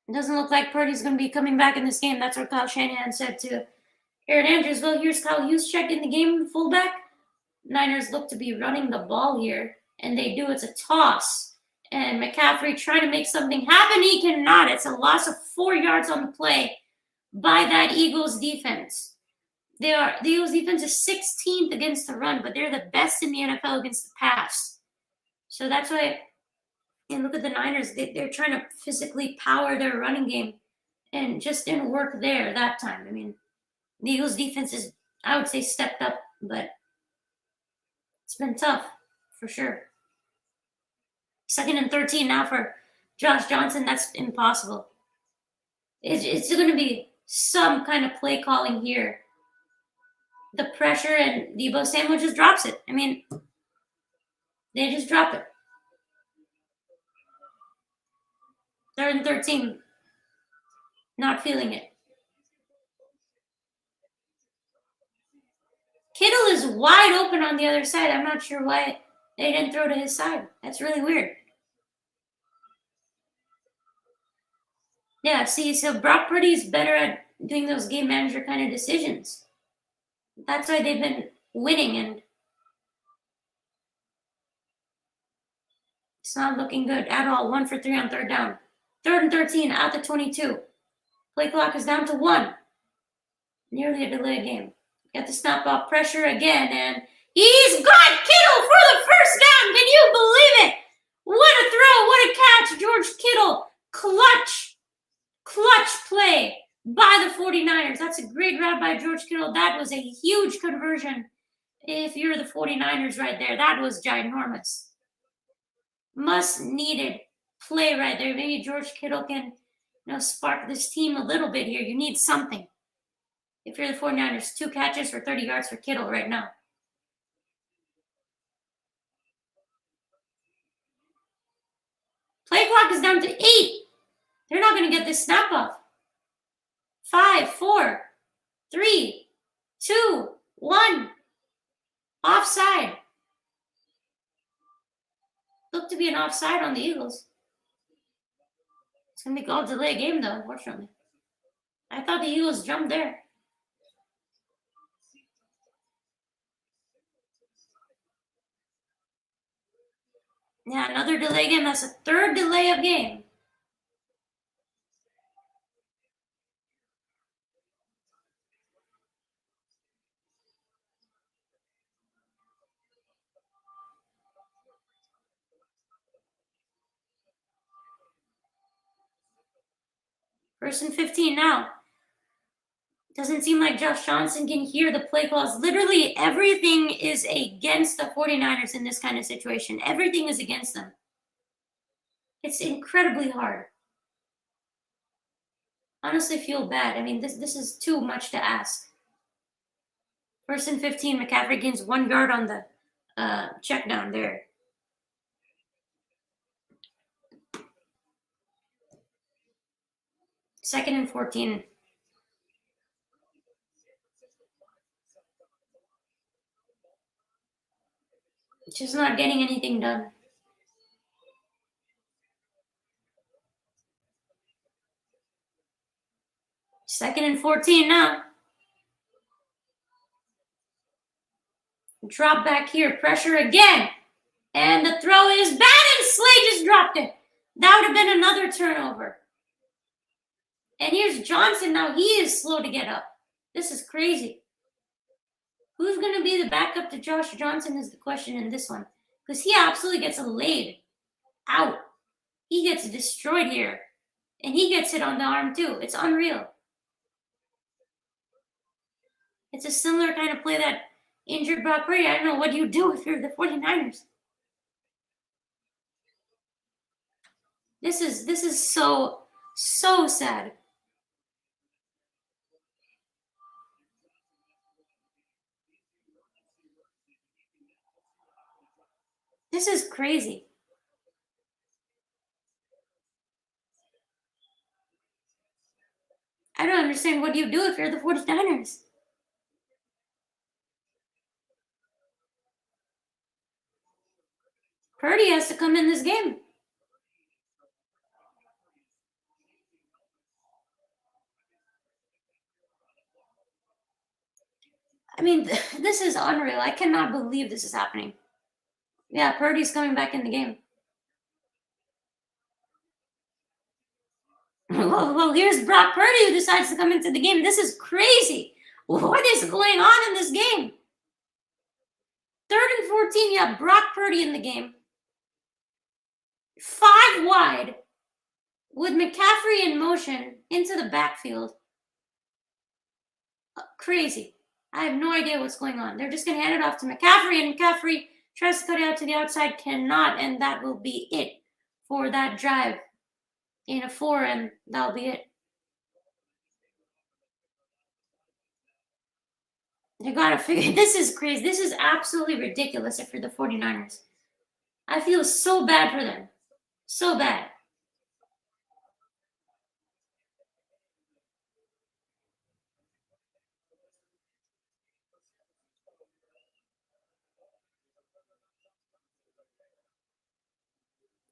It doesn't look like Purdy's going to be coming back in this game. That's what Kyle Shanahan said to Aaron Andrews. Well, here's Kyle Juszczyk in the game, fullback. Niners look to be running the ball here, and they do. It's a toss. And McCaffrey trying to make something happen. He cannot. It's a loss of 4 yards on the play by that Eagles defense. The Eagles defense is 16th against the run, but they're the best in the NFL against the pass. So that's why, and look at the Niners. They're trying to physically power their running game, and just didn't work there that time. I mean, the Eagles defense is, I would say, stepped up, but it's been tough for sure. 2nd and 13 now for Josh Johnson. That's impossible. It's going to be some kind of play calling here. The pressure, and Deebo Samuel just drops it. I mean, they just drop it. 3rd and 13. Not feeling it. Kittle is wide open on the other side. I'm not sure why they didn't throw to his side. That's really weird. Yeah, see, so Brock Purdy's better at doing those game manager kind of decisions. That's why they've been winning, and it's not looking good at all. 1 for 3 on 3rd down. 3rd and 13 at the 22. Play clock is down to 1. Nearly a delay game. Got the snap off pressure again, and he's got Kittle for the first down. Can you believe it? What a throw, what a catch, George Kittle. Clutch play by the 49ers. That's a great route by George Kittle. That was a huge conversion if you're the 49ers right there. That was ginormous. Much needed play right there. Maybe George Kittle can, spark this team a little bit here. You need something. If you're the 49ers, 2 catches for 30 yards for Kittle right now. Play clock is down to 8. They're not going to get this snap off. 5, 4, 3, 2, 1. Offside. Looked to be an offside on the Eagles. It's going to be called delay game, though, unfortunately. I thought the Eagles jumped there. Yeah, another delay game. That's a 3rd delay of game. First and 15 now. Doesn't seem like Josh Johnson can hear the play calls. Literally everything is against the 49ers in this kind of situation. Everything is against them. It's incredibly hard. Honestly, feel bad. I mean, this is too much to ask. First and 15, McCaffrey gains 1 yard on the check down there. Second and 14. Just not getting anything done. Second and 14 now. Drop back here. Pressure again. And the throw is bad, and Slay just dropped it. That would have been another turnover. And here's Johnson now. He is slow to get up. This is crazy. Who's going to be the backup to Josh Johnson is the question in this one. Because he absolutely gets laid out. He gets destroyed here. And he gets hit on the arm too. It's unreal. It's a similar kind of play that injured Brock Purdy. I don't know what do you do if you're the 49ers. This is so sad. This is crazy. I don't understand what do you do if you're the 49ers. Purdy has to come in this game. I mean, this is unreal. I cannot believe this is happening. Yeah, Purdy's coming back in the game. Well, here's Brock Purdy who decides to come into the game. This is crazy. What is going on in this game? 3rd and 14, you have Brock Purdy in the game. 5 wide with McCaffrey in motion into the backfield. Crazy. I have no idea what's going on. They're just going to hand it off to McCaffrey, and McCaffrey tries to cut it out to the outside, cannot, and that will be it for that drive. In a 4, and that'll be it. They gotta figure. This is crazy. This is absolutely ridiculous for the 49ers. I feel so bad for them. So bad.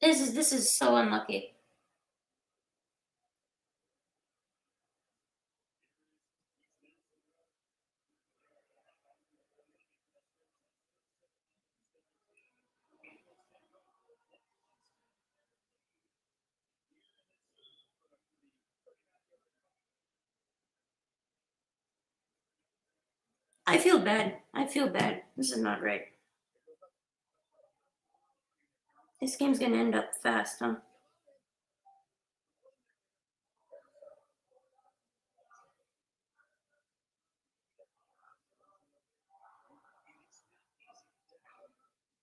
This is so unlucky. I feel bad. I feel bad. This is not right. This game's gonna end up fast, huh?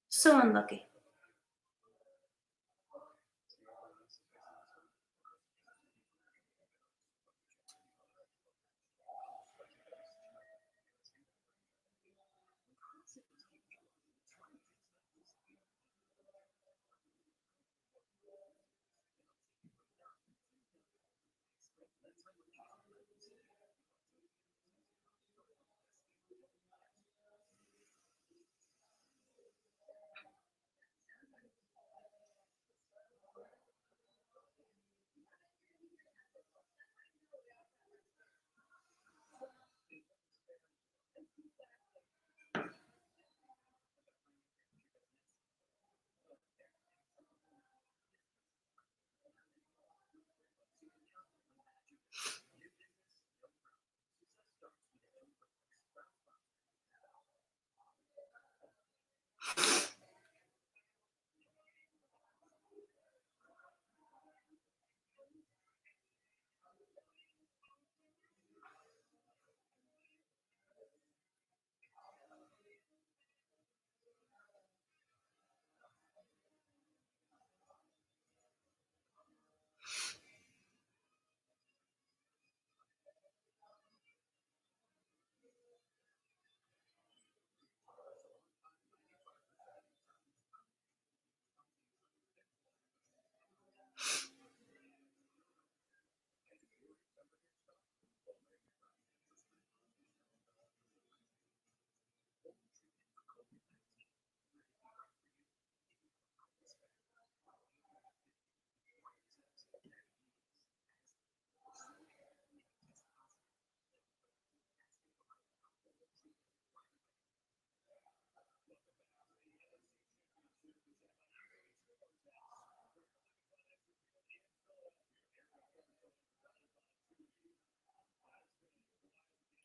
So unlucky.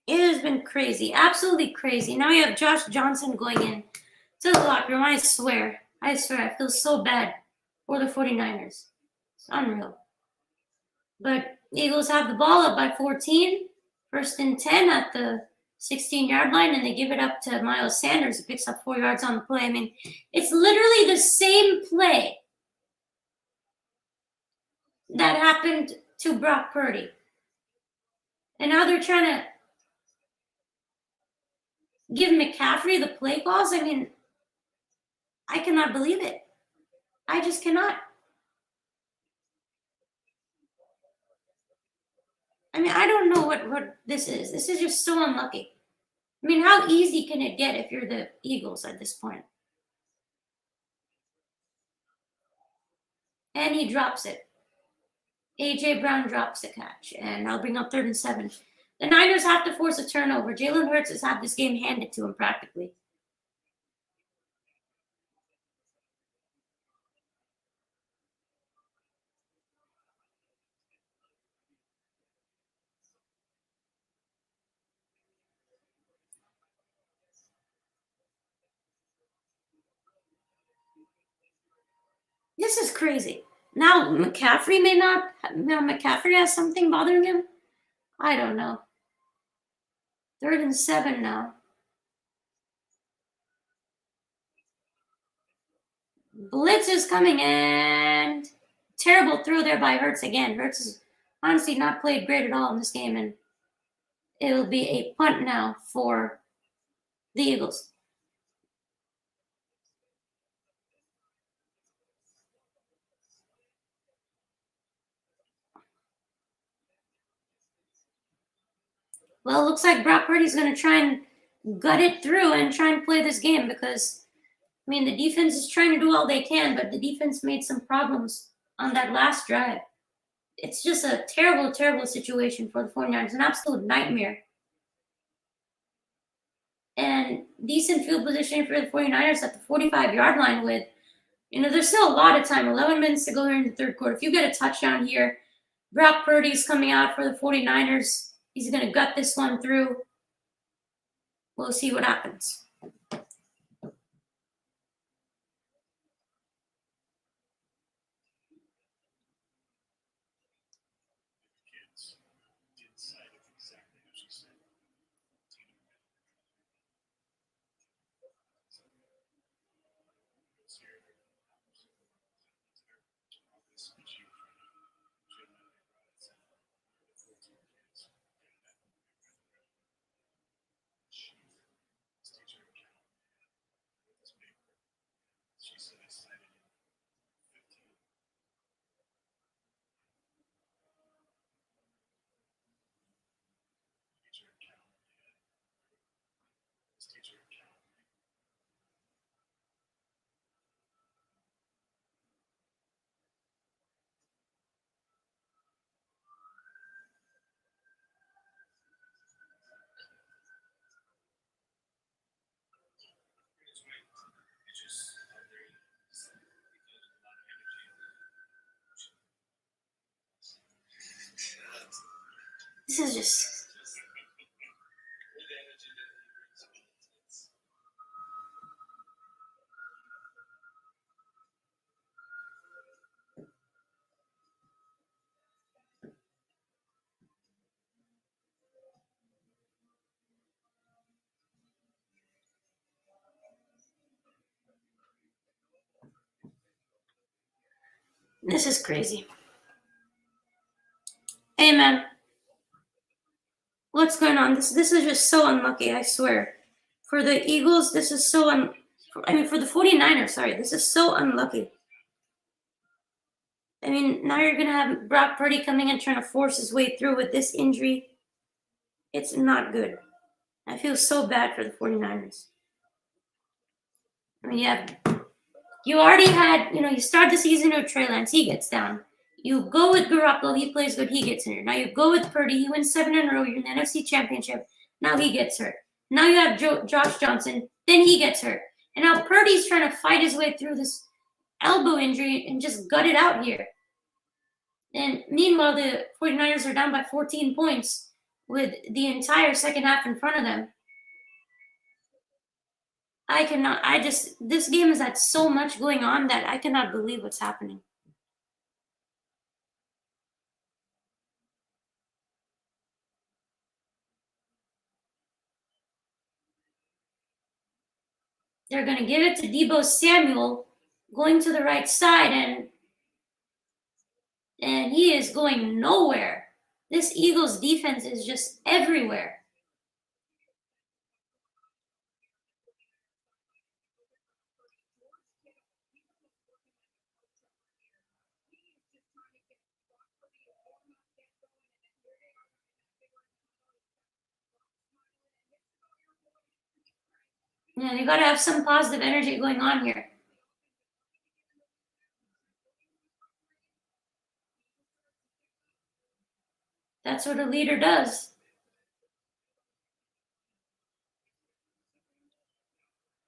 It has been crazy. Absolutely crazy. Now you have Josh Johnson going in to the locker room. I swear. I feel so bad for the 49ers. It's unreal. But Eagles have the ball up by 14. 1st and 10 at the 16-yard line, and they give it up to Miles Sanders, who picks up 4 yards on the play. I mean, it's literally the same play that happened to Brock Purdy. And now they're trying to give McCaffrey the play calls. I mean, I cannot believe it. I just cannot. I mean, I don't know what this is. This is just so unlucky. I mean, how easy can it get if you're the Eagles at this point? And he drops it. A.J. Brown drops the catch, and I'll bring up 3rd and 7. The Niners have to force a turnover. Jalen Hurts has had this game handed to him practically. This is crazy. Now McCaffrey may not. Now McCaffrey has something bothering him. I don't know. 3rd and 7 now. Blitz is coming, and terrible throw there by Hurts again. Hurts has honestly not played great at all in this game, and it will be a punt now for the Eagles. Well, it looks like Brock Purdy's going to try and gut it through and try and play this game because, I mean, the defense is trying to do all they can, but the defense made some problems on that last drive. It's just a terrible, terrible situation for the 49ers, an absolute nightmare. And decent field position for the 49ers at the 45-yard line with, there's still a lot of time, 11 minutes to go here in the 3rd quarter. If you get a touchdown here, Brock Purdy's coming out for the 49ers. He's going to gut this one through. We'll see what happens. This is just. This is crazy. Hey, man. What's going on? This is just so unlucky, I swear. For the Eagles, this is so for the 49ers, sorry. This is so unlucky. I mean, now you're going to have Brock Purdy coming in trying to force his way through with this injury. It's not good. I feel so bad for the 49ers. I mean, you already had, you start the season with Trey Lance, he gets down. You go with Garoppolo, he plays good, he gets injured. Now you go with Purdy, he wins 7 in a row, you're in the NFC Championship. Now he gets hurt. Now you have Josh Johnson, then he gets hurt. And now Purdy's trying to fight his way through this elbow injury and just gut it out here. And meanwhile, the 49ers are down by 14 points with the entire second half in front of them. This game has had so much going on that I cannot believe what's happening. They're going to give it to Deebo Samuel, going to the right side, and he is going nowhere. This Eagles defense is just everywhere. Yeah, you got to have some positive energy going on here. That's what a leader does.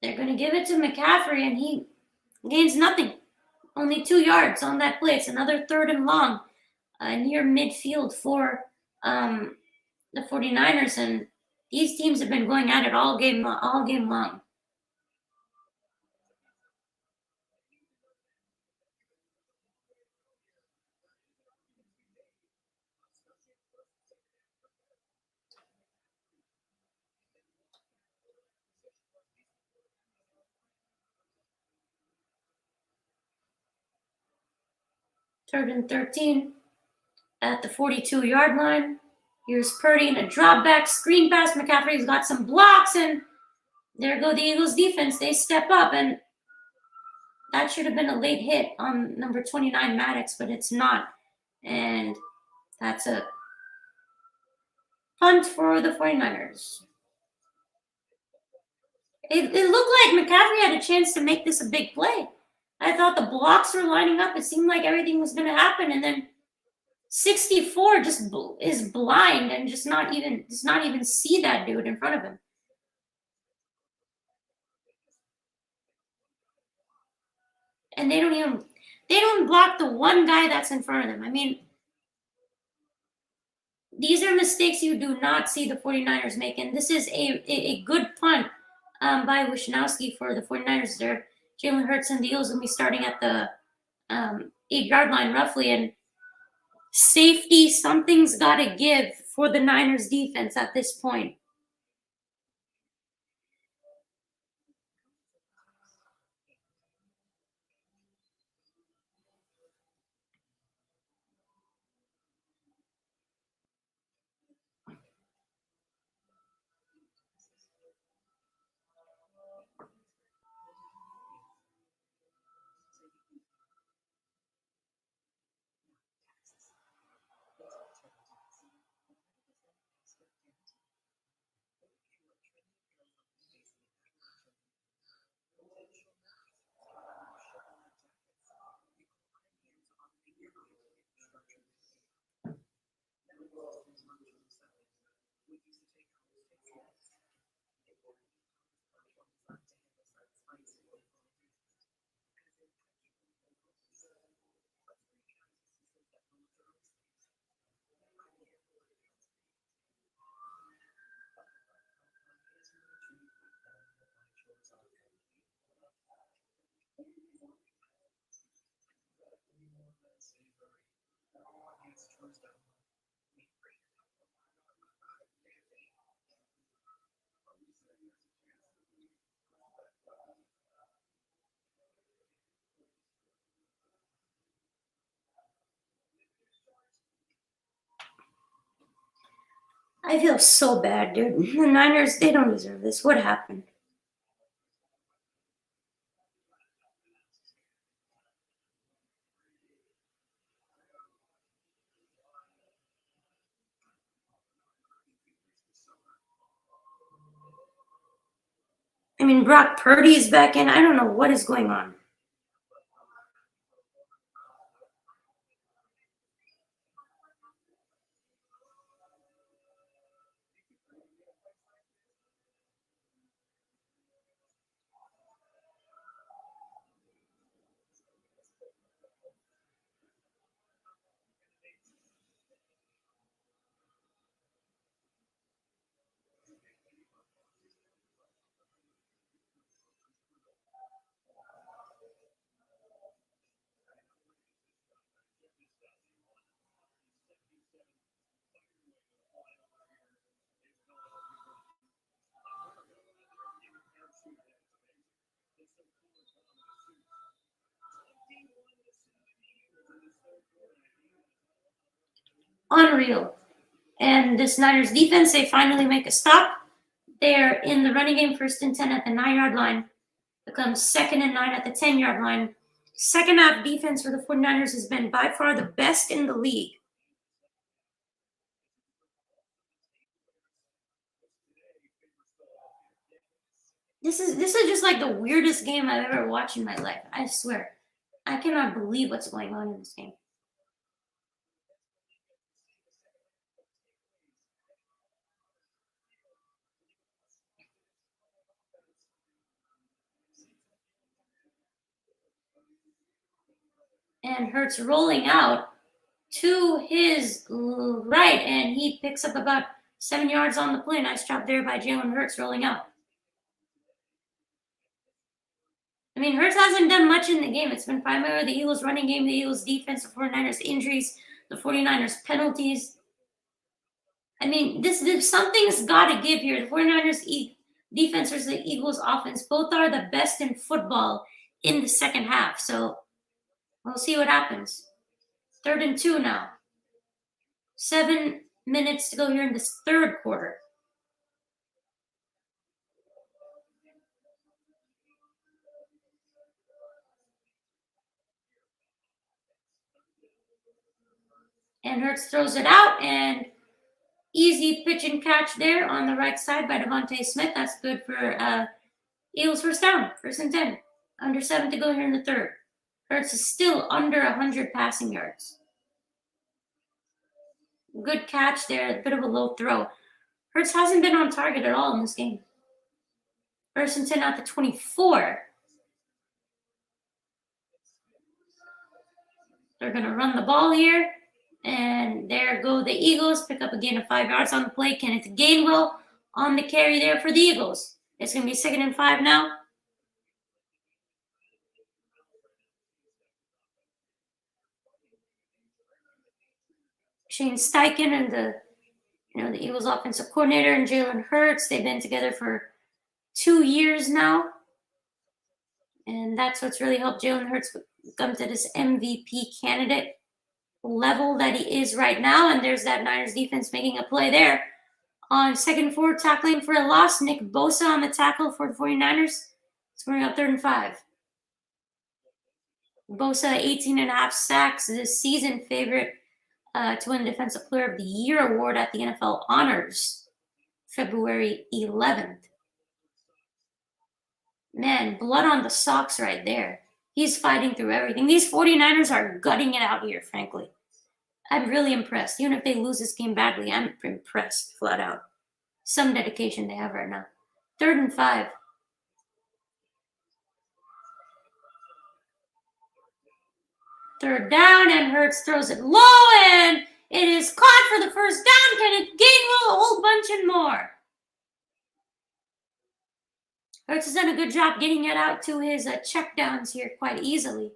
They're going to give it to McCaffrey, and he gains nothing. Only 2 yards on that play. It's another 3rd and long near midfield for the 49ers. And these teams have been going at it all game long. Third and 13 at the 42-yard line. Here's Purdy in a drop back screen pass. McCaffrey's got some blocks, and there go the Eagles defense. They step up, and that should have been a late hit on number 29 Maddox, but it's not. And that's a punt for the 49ers. It looked like McCaffrey had a chance to make this a big play. I thought the blocks were lining up. It seemed like everything was going to happen, and then 64 just is blind and does not even see that dude in front of him. And they don't block the one guy that's in front of them. I mean, these are mistakes you do not see the 49ers make, and this is a good punt by Wisnowski for the 49ers there. Jalen Hurts and the Eagles will be starting at the 8-yard line roughly, and safety, something's got to give for the Niners defense at this point. I feel so bad, dude. The Niners, they don't deserve this. What happened? I mean, Brock Purdy is back in. I don't know what is going on. Unreal. And this Niners defense, they finally make a stop. They're in the running game, 1st and 10 at the 9-yard line. Becomes 2nd and 9 at the 10-yard line. Second half defense for the 49ers has been by far the best in the league. This is just like the weirdest game I've ever watched in my life. I swear. I cannot believe what's going on in this game. And Hurts rolling out to his right, and he picks up about 7 yards on the play. Nice job there by Jalen Hurts rolling out. I mean, Hurts hasn't done much in the game. It's been primarily the Eagles' running game, the Eagles' defense, the 49ers' injuries, the 49ers' penalties. I mean, this something's got to give here. The 49ers' defense versus the Eagles' offense both are the best in football in the second half. So we'll see what happens. 3rd and 2 now. 7 minutes to go here in this third quarter. And Hurts throws it out, and easy pitch and catch there on the right side by Devontae Smith. That's good for Eagles first down, 1st and 10. Under 7 to go here in the third. Hurts is still under 100 passing yards. Good catch there, a bit of a low throw. Hurts hasn't been on target at all in this game. 1st and 10 at the 24. They're going to run the ball here. And there go the Eagles. Pick up a gain of 5 yards on the play. Kenneth Gainwell on the carry there for the Eagles. It's going to be 2nd and 5 now. Shane Steichen and the Eagles offensive coordinator and Jalen Hurts, they've been together for 2 years now. And that's what's really helped Jalen Hurts come to this MVP candidate level that he is right now. And there's that Niners defense making a play there. On 2nd and 4, tackling for a loss. Nick Bosa on the tackle for the 49ers. Scoring up 3rd and 5. Bosa, 18.5 sacks, this season favorite to win the Defensive Player of the Year award at the NFL Honors, February 11th. Man, blood on the socks right there. He's fighting through everything. These 49ers are gutting it out here, frankly. I'm really impressed. Even if they lose this game badly, I'm impressed, flat out. Some dedication they have right now. 3rd and 5. Third down, and Hurts throws it low, and it is caught for the first down. Kenneth Gainwell, a whole bunch and more. Hurts has done a good job getting it out to his checkdowns here quite easily.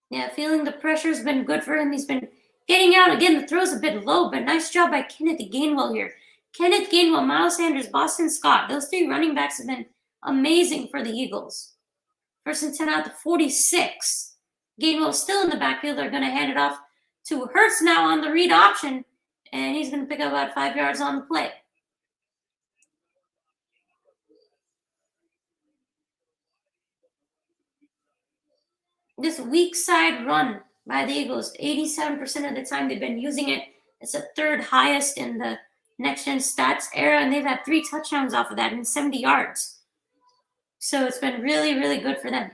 Yeah, feeling the pressure's been good for him. He's been getting out. Again, the throw's a bit low, but nice job by Kenneth Gainwell here. Kenneth Gainwell, Miles Sanders, Boston Scott. Those 3 running backs have been amazing for the Eagles. 1st and 10 out to 46. Gainwell still in the backfield. They're going to hand it off to Hurts now on the read option, and he's going to pick up about 5 yards on the play. This weak side run by the Eagles, 87% of the time they've been using it. It's the 3rd highest in the next-gen stats era, and they've had 3 touchdowns off of that and 70 yards. So it's been really, really good for them.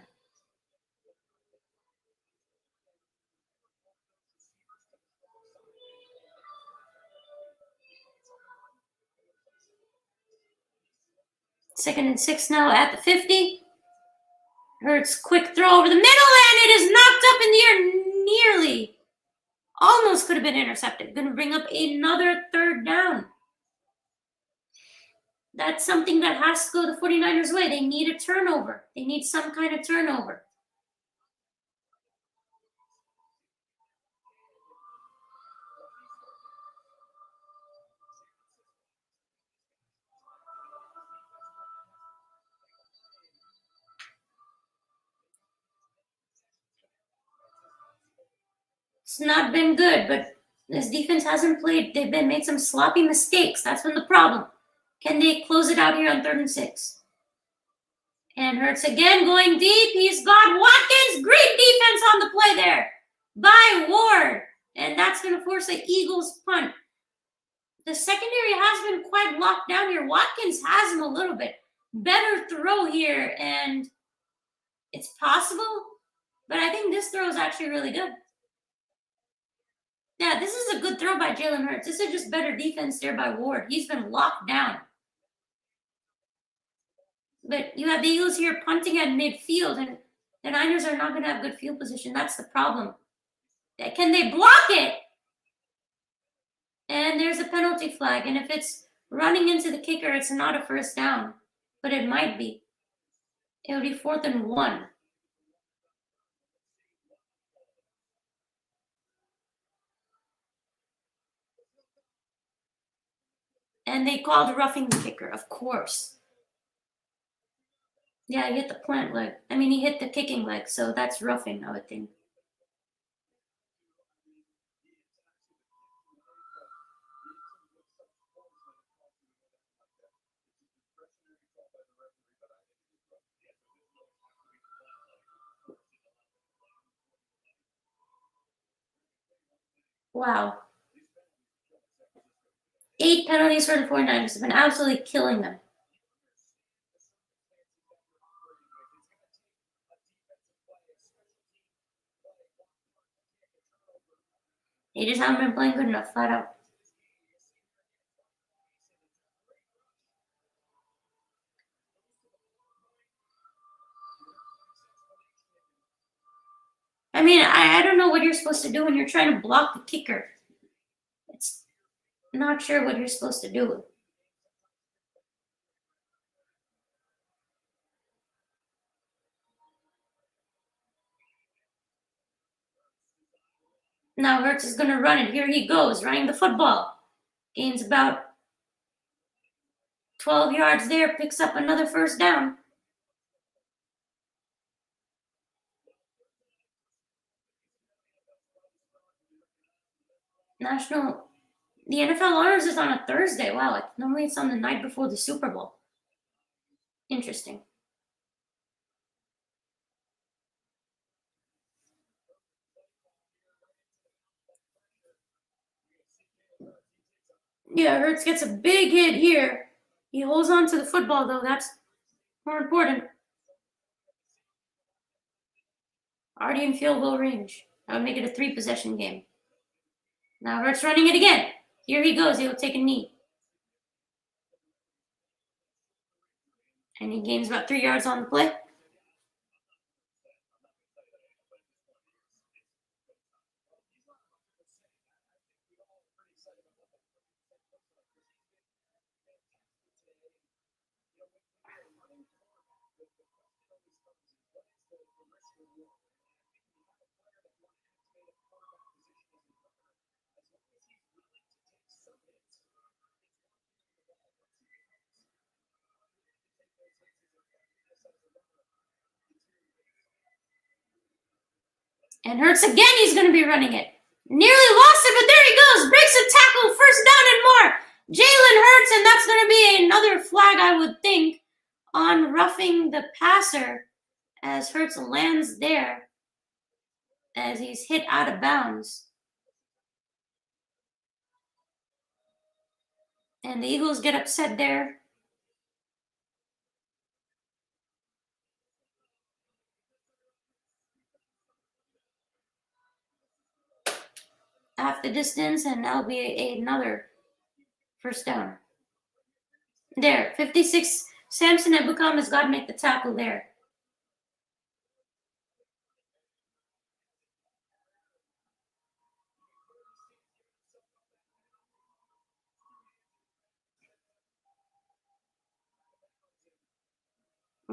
Second and 6 now at the 50. Hurts, quick throw over the middle, and it is knocked up in the air nearly. Almost could have been intercepted. Going to bring up another 3rd down. That's something that has to go the 49ers' way. They need a turnover. They need some kind of turnover. It's not been good, but this defense hasn't played. They've been made some sloppy mistakes. That's been the problem. Can they close it out here on 3rd and 6? And Hurts again going deep. He's got Watkins. Great defense on the play there by Ward. And that's going to force an Eagles punt. The secondary has been quite locked down here. Watkins has him a little bit. Better throw here, and it's possible, but I think this throw is actually really good. Yeah, this is a good throw by Jalen Hurts. This is just better defense there by Ward. He's been locked down. But you have the Eagles here punting at midfield, and the Niners are not going to have good field position. That's the problem. Can they block it? And there's a penalty flag. And if it's running into the kicker, it's not a first down. But it might be. It'll be 4th and 1. And they called roughing the kicker, of course. Yeah, he hit the plant leg. I mean, he hit the kicking leg, so that's roughing, I would think. Wow. 8 penalties for the 49ers have been absolutely killing them. They just haven't been playing good enough, flat out. I mean, I don't know what you're supposed to do when you're trying to block the kicker. It's not sure what you're supposed to do. Now Hurts is going to run it. Here he goes, running the football. Gains about 12 yards there, picks up another first down. The NFL Honors is on a Thursday. Wow, normally it's on the night before the Super Bowl. Interesting. Yeah, Hurts gets a big hit here. He holds on to the football, though. That's more important. Already in field goal range. That would make it a 3-possession game. Now Hurts running it again. Here he goes. He'll take a knee. And he gains about 3 yards on the play. And Hurts again, he's going to be running it. Nearly lost it, but there he goes. Breaks a tackle, first down and more. Jalen Hurts, and that's going to be another flag, I would think, on roughing the passer as Hurts lands there as he's hit out of bounds. And the Eagles get upset there. Half the distance, and that'll be another first down. There, 56. Samson Ebukam has got to make the tackle there.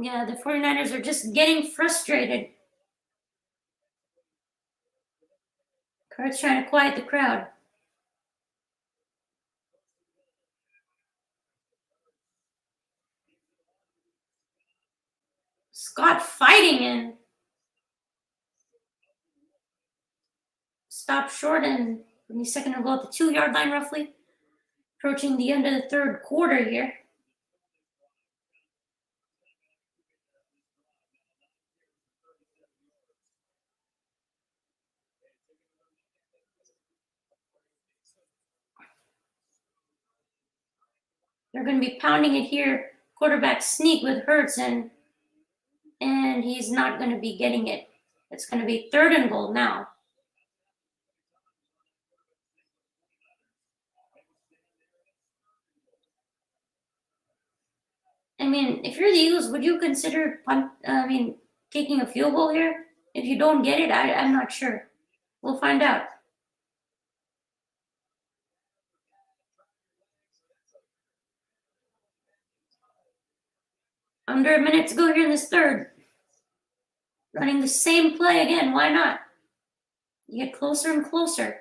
Yeah, the 49ers are just getting frustrated. Kurt's trying to quiet the crowd. Scott fighting in. stopped short, and he's second and goal at the 2-yard line roughly. Approaching the end of the third quarter here. They're going to be pounding it here. Quarterback sneak with Hurts, and he's not going to be getting it. It's going to be third and goal now. I mean, if you're the Eagles, would you consider taking a field goal here? If you don't get it, I'm not sure. We'll find out. Under a minute to go here in this third. Running the same play again. Why not? You get closer and closer.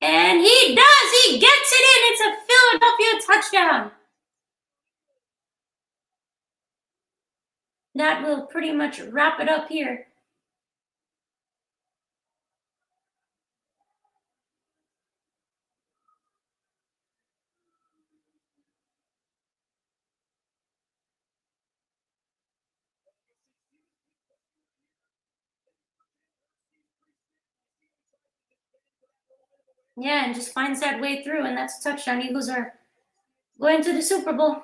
And he does! He gets it in! It's a Philadelphia touchdown! That will pretty much wrap it up here. Yeah, and just finds that way through, and that's a touchdown. Eagles are going to the Super Bowl.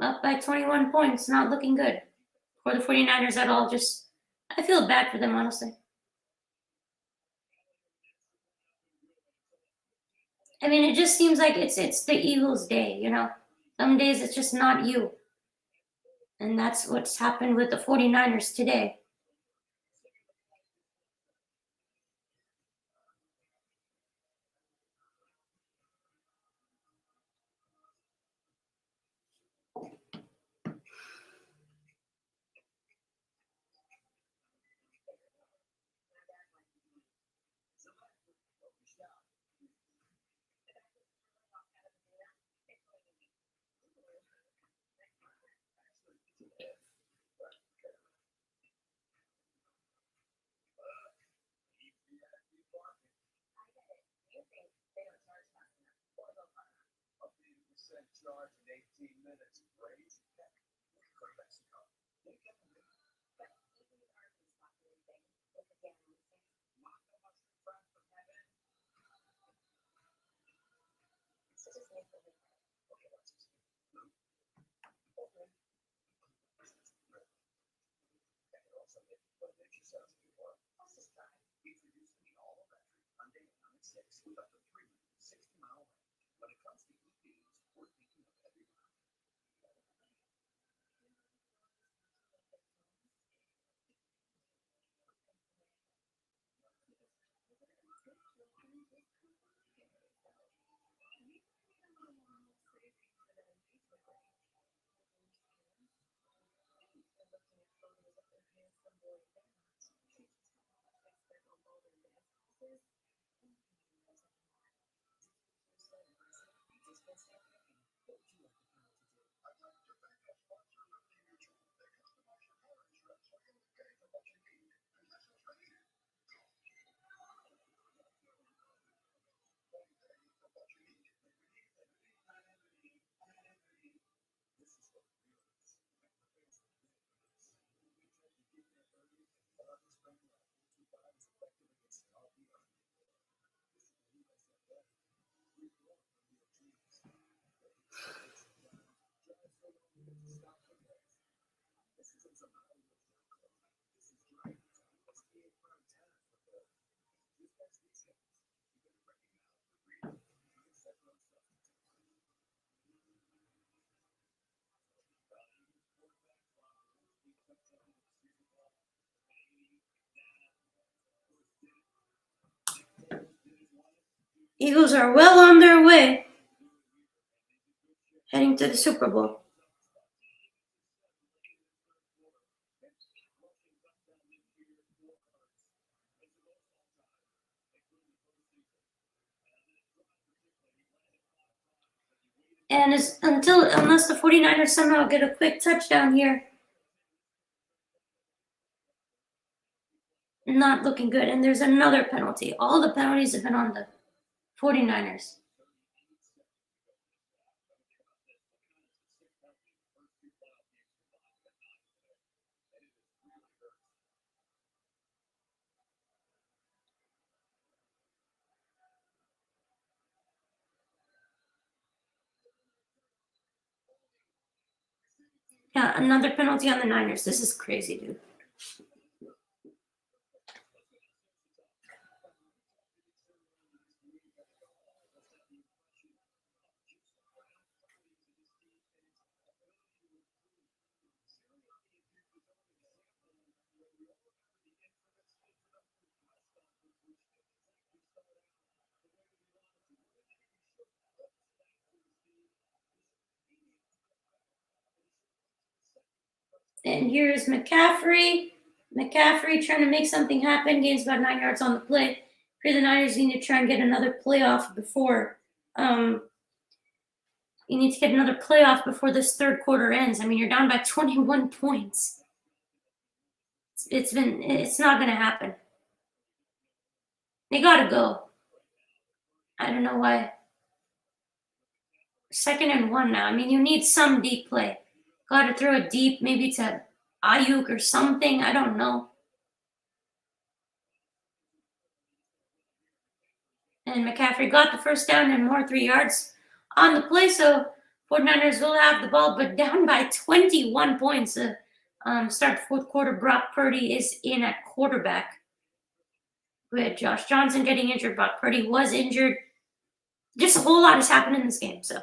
Up by 21 points. Not looking good for the 49ers at all. I feel bad for them, honestly. I mean, it just seems like it's the Eagles' day, you know? Some days it's just not you. And that's what's happened with the 49ers today. Eagles are well on their way, heading to the Super Bowl. And unless the 49ers somehow get a quick touchdown here, not looking good. And there's another penalty. All the penalties have been on the 49ers. Yeah, another penalty on the Niners. This is crazy, dude. And here's McCaffrey. McCaffrey trying to make something happen. Gains about 9 yards on the play. Here the Niners need to try and get another playoff before you need to get another playoff before this third quarter ends. I mean, you're down by 21 points. It's not gonna happen. They gotta go. I don't know why. 2nd and 1 now. I mean, you need some deep play. Gotta throw it deep, maybe to Ayuk or something. I don't know. And McCaffrey got the first down and more 3 yards on the play. So 49ers will have the ball, but down by 21 points. Start the fourth quarter. Brock Purdy is in at quarterback. With Josh Johnson getting injured, Brock Purdy was injured. Just a whole lot has happened in this game. So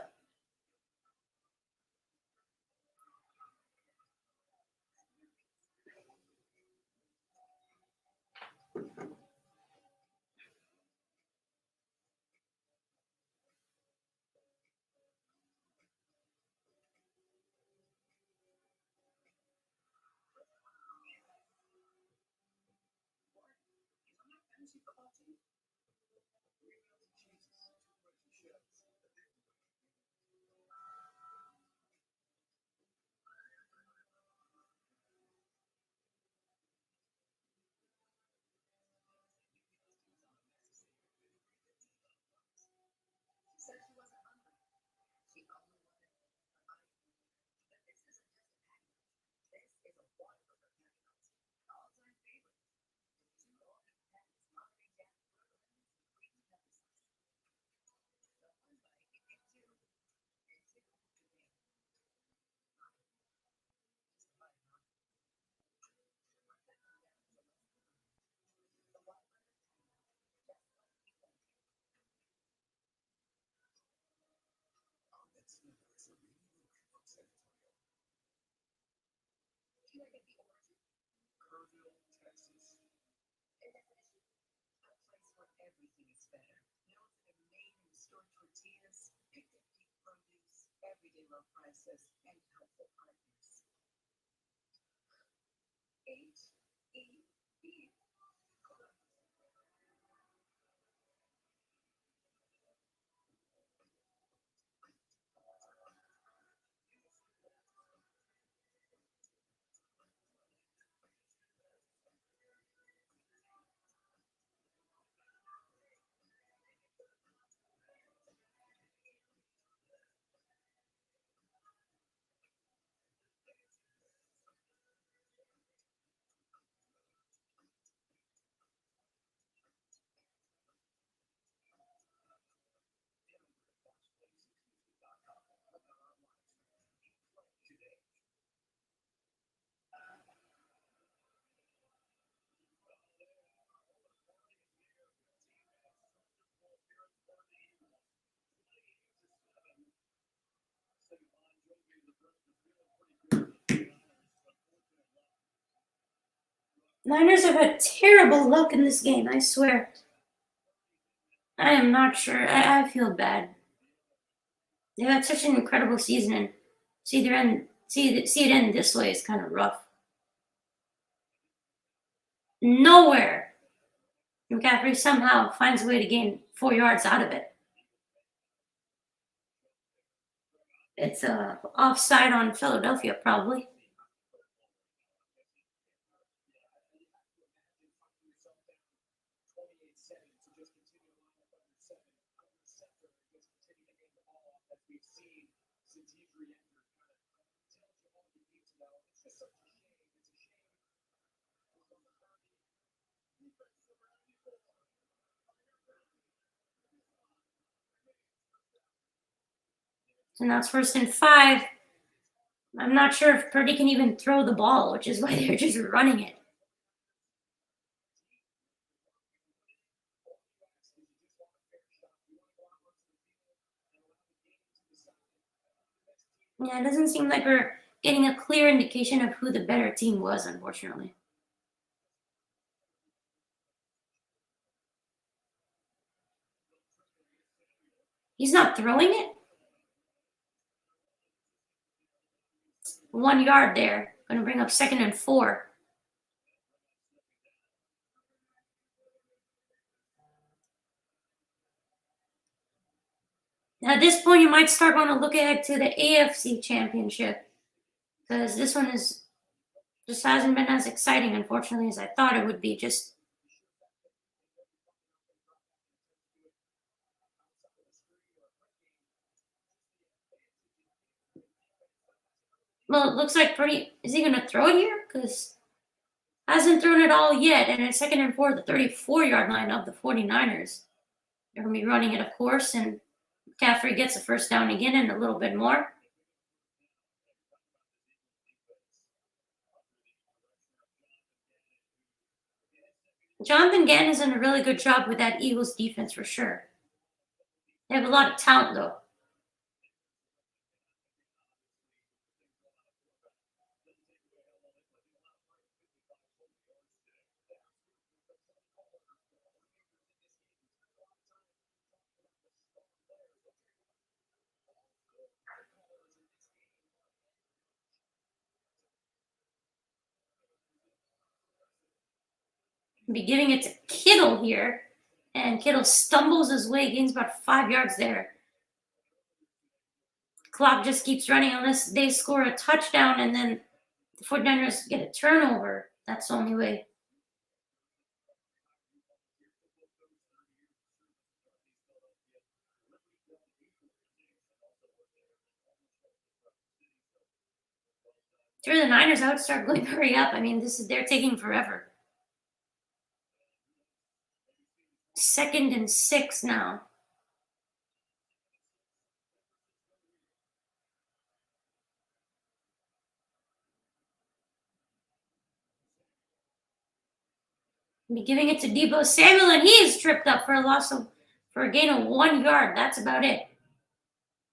Niners have had terrible luck in this game, I swear. I am not sure. I feel bad. They've had such an incredible season, and see it end this way is kind of rough. Nowhere. McCaffrey somehow finds a way to gain 4 yards out of it. It's offside on Philadelphia, probably. So now it's 1st and 5. I'm not sure if Purdy can even throw the ball, which is why they're just running it. Yeah, it doesn't seem like we're getting a clear indication of who the better team was, unfortunately. He's not throwing it. 1 yard there. Going to bring up 2nd and 4. At this point, you might start going to look ahead to the AFC Championship because this one just hasn't been as exciting, unfortunately, as I thought it would be. Well, it looks like Purdy is he going to throw it here? Because hasn't thrown it all yet, and it's 2nd and 4 at the 34-yard line of the 49ers. They're going to be running it, of course, and McCaffrey gets a first down again and a little bit more. Jonathan Gann has done a really good job with that Eagles defense for sure. They have a lot of talent, though. Be giving it to Kittle here, and Kittle stumbles his way, gains about 5 yards there. Clock just keeps running unless they score a touchdown and then the 49ers get a turnover. That's the only way. If you're the Niners, I would start going hurry up. I mean, they're taking forever. 2nd and 6 now. Be giving it to Deebo Samuel, and he is tripped up for a gain of 1 yard. That's about it.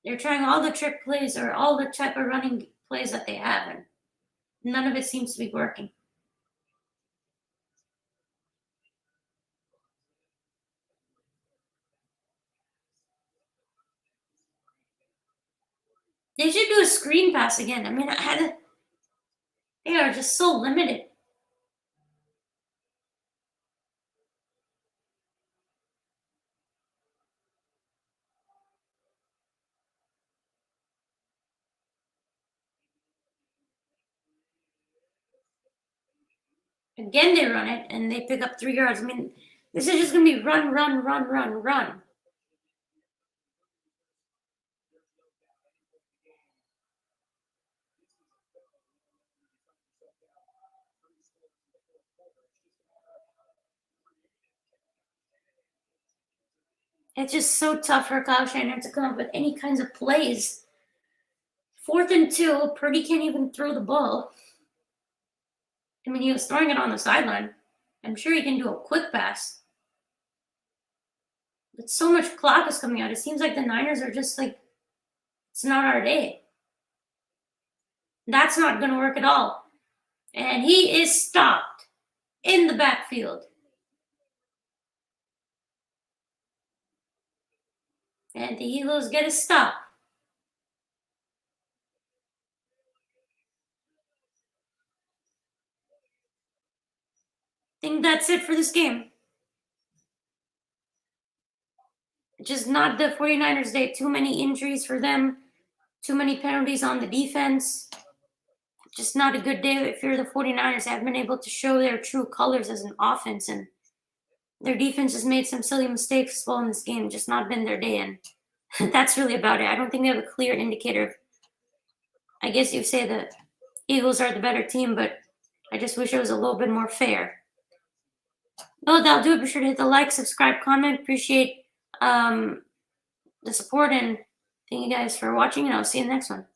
They're trying all the trick plays or all the type of running plays that they have, and none of it seems to be working. They should do a screen pass again. I mean, they are just so limited. Again, they run it and they pick up 3 yards. I mean, this is just going to be run, run, run, run, run. It's just so tough for Kyle Shanahan to come up with any kinds of plays. 4th and 2, Purdy can't even throw the ball. I mean, he was throwing it on the sideline. I'm sure he can do a quick pass. But so much clock is coming out. It seems like the Niners are just like, it's not our day. That's not going to work at all. And he is stopped in the backfield. And the Eagles get a stop. I think that's it for this game. Just not the 49ers day. Too many injuries for them. Too many penalties on the defense. Just not a good day if you're the 49ers. They haven't been able to show their true colors as an offense, and their defense has made some silly mistakes as well in this game. Just not been their day, and that's really about it. I don't think they have a clear indicator. I guess you'd say the Eagles are the better team, but I just wish it was a little bit more fair. No, that'll do it. Be sure to hit the like, subscribe, comment. Appreciate the support, and thank you guys for watching, and I'll see you in the next one.